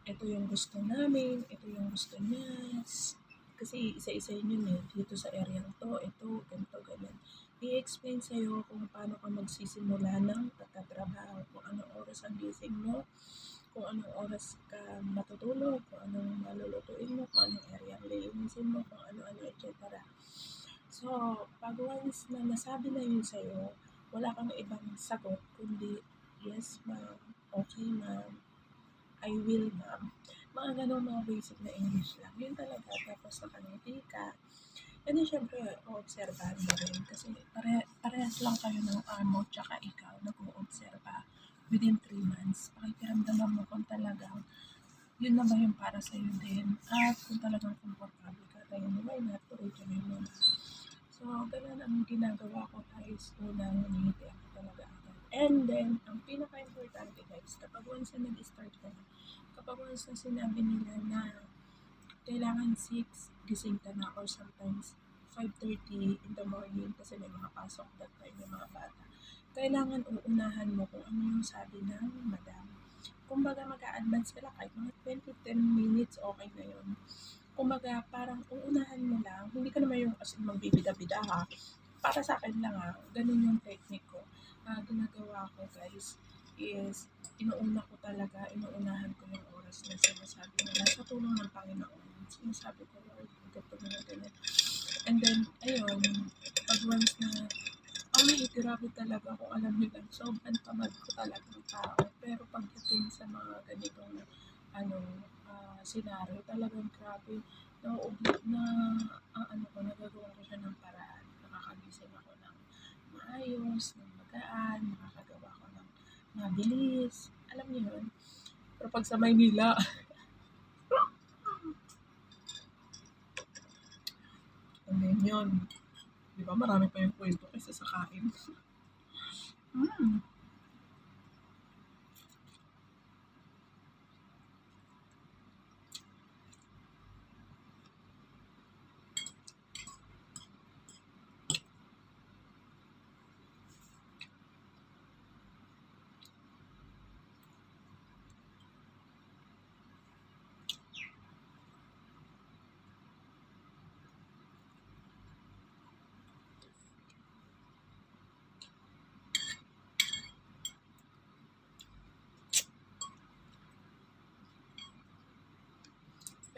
ito yung gusto namin, ito yung gusto niya. Kasi isa-isa yun dito sa area to, ito, ganito, ganyan. I-explain sa'yo kung paano ka magsisimula ng pagtatrabaho, kung anong oras ang gising mo, kung anong oras ka matutulog, kung anong malulutuin mo, kung anong area ang lilinisin mo, kung ano-ano, etc. So, pag once na nasabi na yun sa'yo, wala kang ibang sagot, kundi, yes ma'am, okay ma'am, I will ma'am. Mga ganun, mga basic na English lang. Yun talaga, tapos nakangiti ka. And then, syempre, o-obserbahan mo rin. Kasi parehas lang kayo ng amo, tsaka ikaw, nag-o-obserba within 3 months. Pakikiramdaman mo kung talagang yun na ba yung para sa'yo din. At kung talagang komportable ka, tayo mo, why not, tuloy-tuloy mo na. So, ganun ang ginagawa ko guys. Unang nangyiti ako talaga agad. And then, ang pinaka-importante guys, kapag once na nag-start ka na, kapag once na sinabi nila na kailangan 6, gising ka na, or sometimes 5:30 in the morning kasi may mga pasok that time, may mga bata. Kailangan uunahan mo kung ano yung sabi ng madam. Kumbaga mag-a-advance ka lang kahit mga 10 minutes, okay na yun. Kumbaga, parang uunahan mo lang, hindi ka naman yung as in magbibida-bida ha. Para sa akin lang ganun yung technique ko. Ginagawa ko guys is, inuunahan ko yung oras na sinasabi nila sa tulong ng Panginoon. Sinasabi ko, Lord, ganyan. And then, ayun, pag once na, grabe talaga kung alam nyo lang, sobrang tamad ko talaga ng tao. Pero pagdating sa mga ganitong, senaryo, talagang grabe, nagagawa ko siya ng paraan. Nakakagising ako ng maayos, ng magaan, nakakagawa ko ng mabilis. Alam niyo yun? Pero pag sa Maynila, and then yun, di ba marami pa yung kwento kaysa sa kain.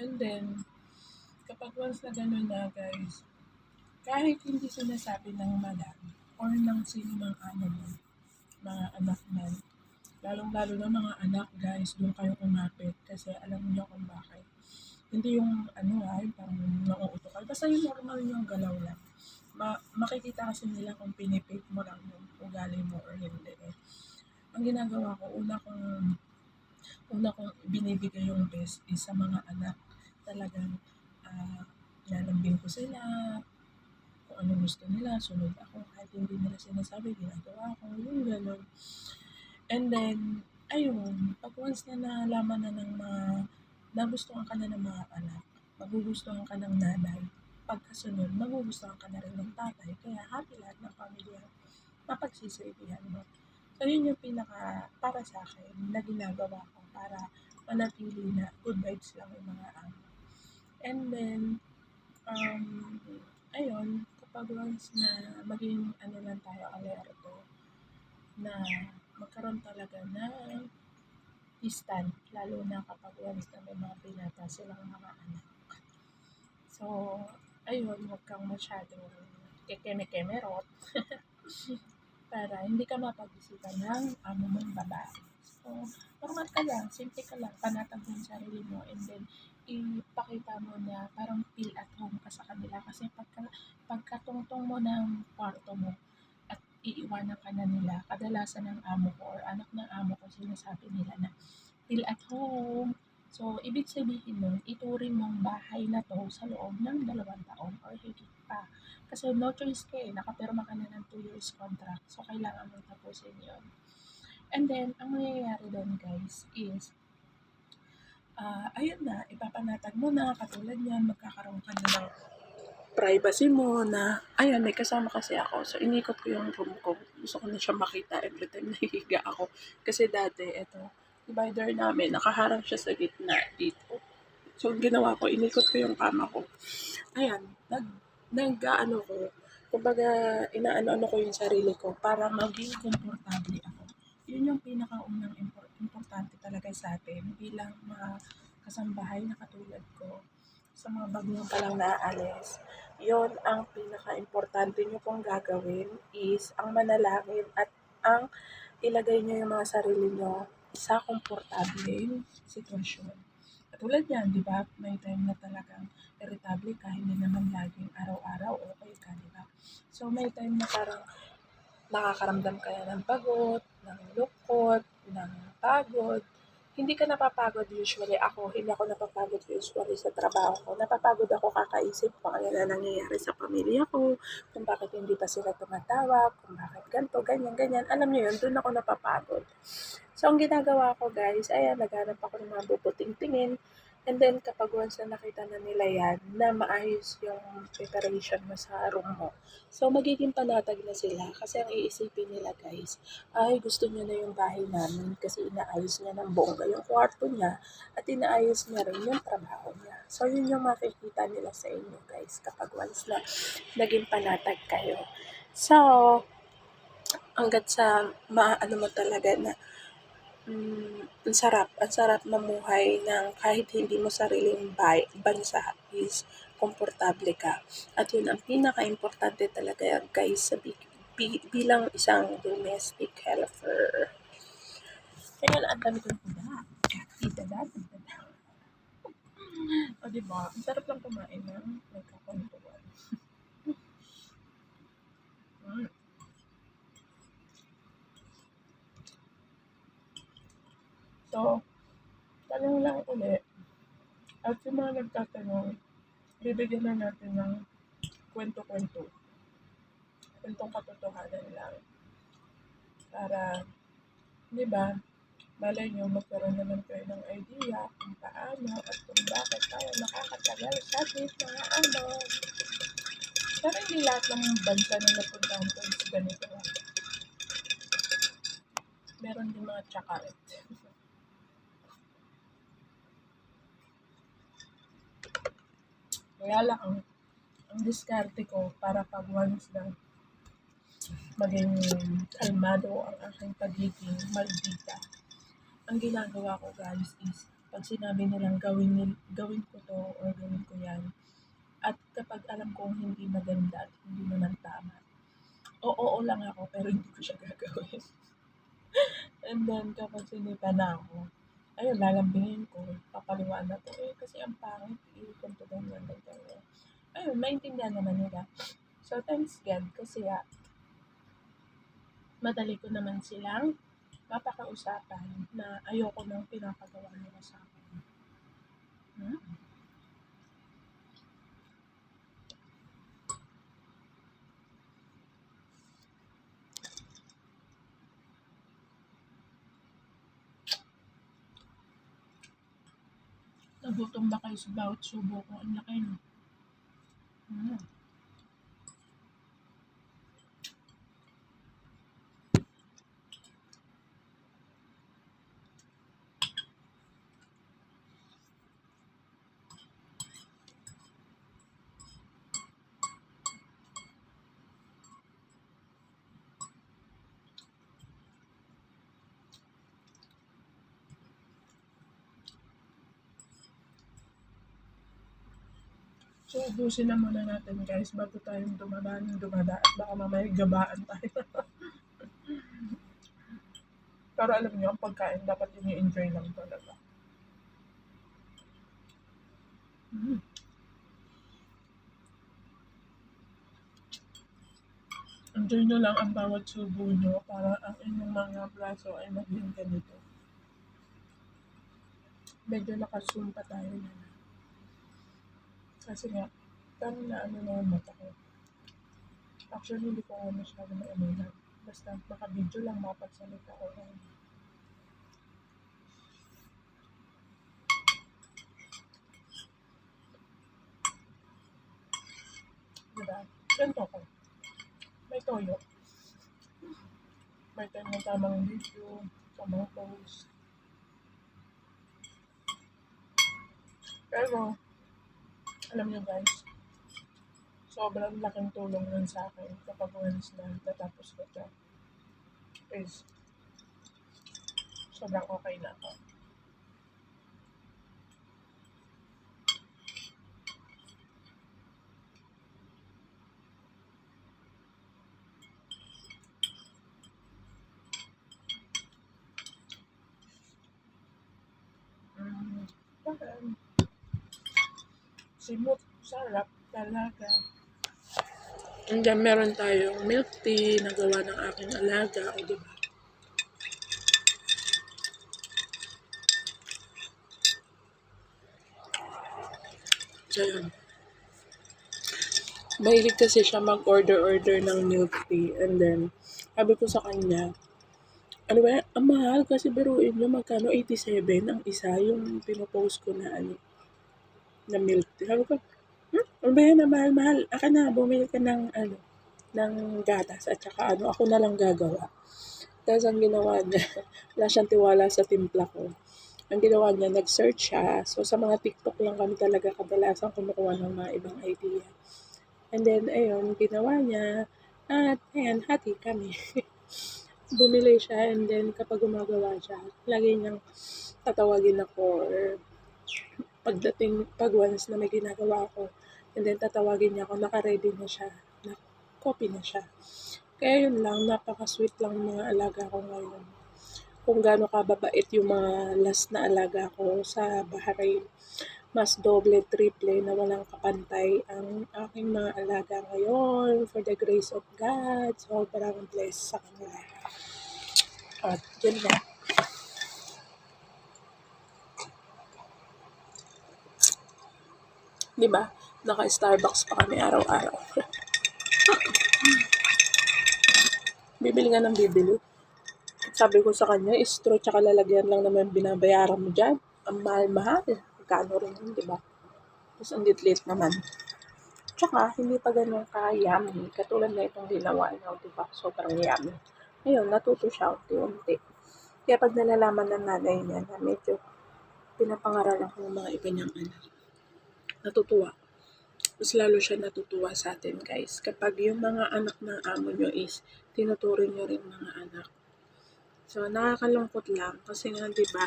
And then, kapag once na gano'n na guys, kahit hindi sinasabi ng madam or ng sino mang amo mo, mga anak man, lalong-lalo na mga anak guys, doon kayo kumapit kasi alam niyo kung bakit. Hindi yung yung parang nauuto ka. Basta yung normal yung galaw lang. Makikita kasi nila kung pinipit mo lang yung ugali mo or hindi. Ang ginagawa ko, una kong binibigay yung best is sa mga anak. Talagang lalambing ko sila, kung ano gusto nila, sunod ako. Kahit hindi nila sinasabi, ginagawa ko, yung gano'n. And then, ayun, pag once na nalaman na ng nagustuhan ka na ng mga anak, magugustuhan ka ng nanay, pagkasunod, magugustuhan ka na rin ng tatay, kaya happy lahat ng pamilya, mapagsisilbihan mo. So, yun yung para sa akin, na ginagawa ko para manatili na good vibes lang yung mga amo. And then, ayun, kapag once na maging lang tayo alerto, na magkaroon talaga ng distant, lalo na kapag once na may mga binata silang mga anak. So, ayun, huwag kang masyadong kekeme-kemerot para hindi ka mapag-isipan ng amo mong babae. So, normal ka lang, simple ka lang, panatag mo yung sarili mo, and then, ipakita mo na parang feel at home ka sa kanila kasi pagkatungtong mo ng kwarto mo at iiwanan ka na nila, kadalasan ng amo ko or anak ng amo ko sinasabi nila na feel at home. So, ibig sabihin nun, ituring mong bahay na to sa loob ng 2 taon or higit pa. Kasi no choice ka nakapirma ka na ng 2 years contract. So, kailangan mong tapusin yun. And then, ang mangyayari doon guys is, ayun na, ipapanatag mo na, katulad yan, magkakaroon ka na ng privacy mo na, ayan, may kasama kasi ako. So, inikot ko yung room ko. Gusto ko na siya makita every time nahihiga ako. Kasi dati, divider namin, nakaharang siya sa gitna dito. So, ang ginawa ko, inikot ko yung kama ko. Ayan, kumbaga, inaano ko yung sarili ko para maging komportable ako. Yun yung pinakaunang importante talaga sa atin bilang mga kasambahay na katulad ko sa mga bagong pa lang naaalis. Yun ang pinaka-importante nyo pong gagawin is ang manalangin at ang ilagay nyo yung mga sarili nyo sa komportableng sitwasyon. Katulad yan, di ba? May time na talagang irritable ka, hindi naman laging araw-araw okay ka, di ba? So, may time na parang nakakaramdam ka na ng pagod, ng lungkot, ng pagod. Hindi ka napapagod usually. Hindi ako napapagod usually sa trabaho ko. Napapagod ako kakaisip kung ano na nangyayari sa pamilya ko, kung bakit hindi pa sila tumatawag, kung bakit ganito, ganyan, ganyan. Alam niyo yun, doon ako napapagod. So, ang ginagawa ko guys, ayan, naghanap ako ng mga bubuting tingin. And then, kapag once na nakita na nila yan, na maayos yung preparation mo sa room mo, so magiging panatag na sila. Kasi ang iisipin nila guys, ay gusto niya na yung bahay namin kasi inaayos niya ng bongga yung kwarto niya at inaayos niya rin yung trabaho niya. So, yun yung makikita nila sa inyo guys kapag once na naging panatag kayo. So, hanggat sa maano mo talaga na ang sarap mamuhay ng kahit hindi mo sariling bansa is komportable ka. At yun ang pinaka-importante talaga guys sa bilang isang domestic helper. Kaya ang dami kong Tita. O diba? Ang sarap lang kumain ng nagkakuntuan. So, tanong lang ulit. At yung mga nagtatanong, bibigyan na natin ng kwento-kwento. Kwentong katotohanan lang. Para, di ba, malay nyo, magkaroon naman kayo ng idea kung paano at kung bakit tayo nakakatagal sa mga ano. Pero hindi lahat ng bansa na napuntahan ko is ganito. Meron din mga tsakaret. Kaya lang, ang diskarte ko para pag once na maging kalmado ang aking pagiging maldita. Ang ginagawa ko guys is Pag sinabi nilang gawin ko to or gawin ko yan. At kapag alam kong hindi maganda at hindi naman tama, oo lang ako pero hindi ko siya gagawin. And then kapag sinita na ako, ayun, lalambingin ko, papaliwanag ko, kasi ang pangit, ganito ganyan, ganyan. Ayun, maintindihan naman nila. So, thanks God, kasi madali ko naman silang mapakausapan na ayoko nang pinapagawa nila sa akin. Nagutom ba kayo sa bawat subo ko? Ang laki, no? So, ubusin na muna natin, guys, bago tayong dumada at baka mamaya gabaan tayo. Pero alam niyo, ang pagkain dapat yun i-enjoy lang talaga. Enjoy nyo lang ang bawat subo nyo para ang inyong mga braso ay maging ganito. Medyo naka-zoom pa tayo na. Kasi nga, parang na na yung mata ko. Actually, hindi ko masyado maamihan. Basta maka-video lang, mapagsalita ko lang. Diba? Ganito ko. May toyo. May time ng tamang video, tamang post. Pero, alam niyo guys, sobrang laking tulong nun sa akin kapag once na tatapos ko siya. Is, sobrang okay na ako. Simot, sarap talaga. And then, meron tayong milk tea na gawa ng aking alaga. O, diba? So, yun. Mahilig kasi siya mag-order ng milk tea. And then, sabi ko sa kanya, ano ba, ang mahal kasi biruin nyo, magkano 87 ang isa, yung pinopost ko na na milk tea. Sabi ko, ano ba yan na mahal-mahal? Aka na, bumili ka ng gatas at saka ako na lang gagawa. Tapos ang ginawa niya, wala siyang tiwala sa timpla ko. Ang ginawa niya, nag-search siya. So, sa mga TikTok lang kami talaga kadalasan kumukuha ng mga ibang idea. And then, ayun, ginawa niya. At, ayan, hati kami. Bumili siya and then kapag gumagawa siya, lagi niyang tatawagin ako or pag once na may ginagawa ako, and then tatawagin niya ako, naka-ready na siya, na copy na siya. Kaya yun lang, napaka-sweet lang ng mga alaga ko ngayon. Kung gaano kababait yung mga last na alaga ko sa Bahrain, mas doble, triple na walang kapantay ang aking mga alaga ngayon. For the grace of God, sobrang blessed sa kanila. At yun na. Diba? Naka-Starbucks pa kami araw-araw. Bibili nga ng bibili. Sabi ko sa kanya, straw tsaka lalagyan lang naman binabayaran mo dyan. Ang mahal-mahal. Magkano rin yun, diba? Tapos ang lit naman. Tsaka, hindi pa ganun ka-yummy. Katulad na itong ginawa niya, diba? Sobrang yummy. Ngayon, natuto siya unti-unti. Kaya pag nalalaman ng nanay niya na medyo pinapangaralan ko ng mga iba niyang anak, natutuwa. Mas lalo siya natutuwa sa atin, guys. Kapag yung mga anak ng amo nyo is tinuturing nyo rin mga anak. So, nakakalungkot lang kasi nga, di ba,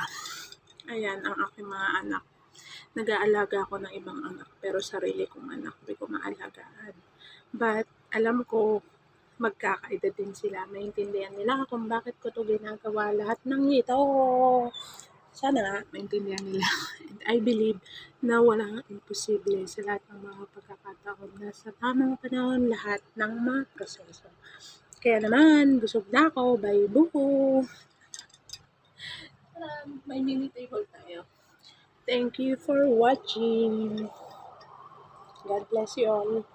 Ayan, ang aking mga anak. Nag-aalaga ako ng ibang anak, pero sarili kong anak, di ko maalagaan. But, alam ko, magkakaedad din sila. Maintindihan nila kung bakit ko to ginagawa lahat ng ito. Sana nga, maintindihan nila. And I believe na walang imposible sa lahat ng mga pagkakataon na sa tamang panahon lahat ng mga proseso. Kaya naman, busog na ako, bye buko. May mini table tayo. Thank you for watching. God bless you all.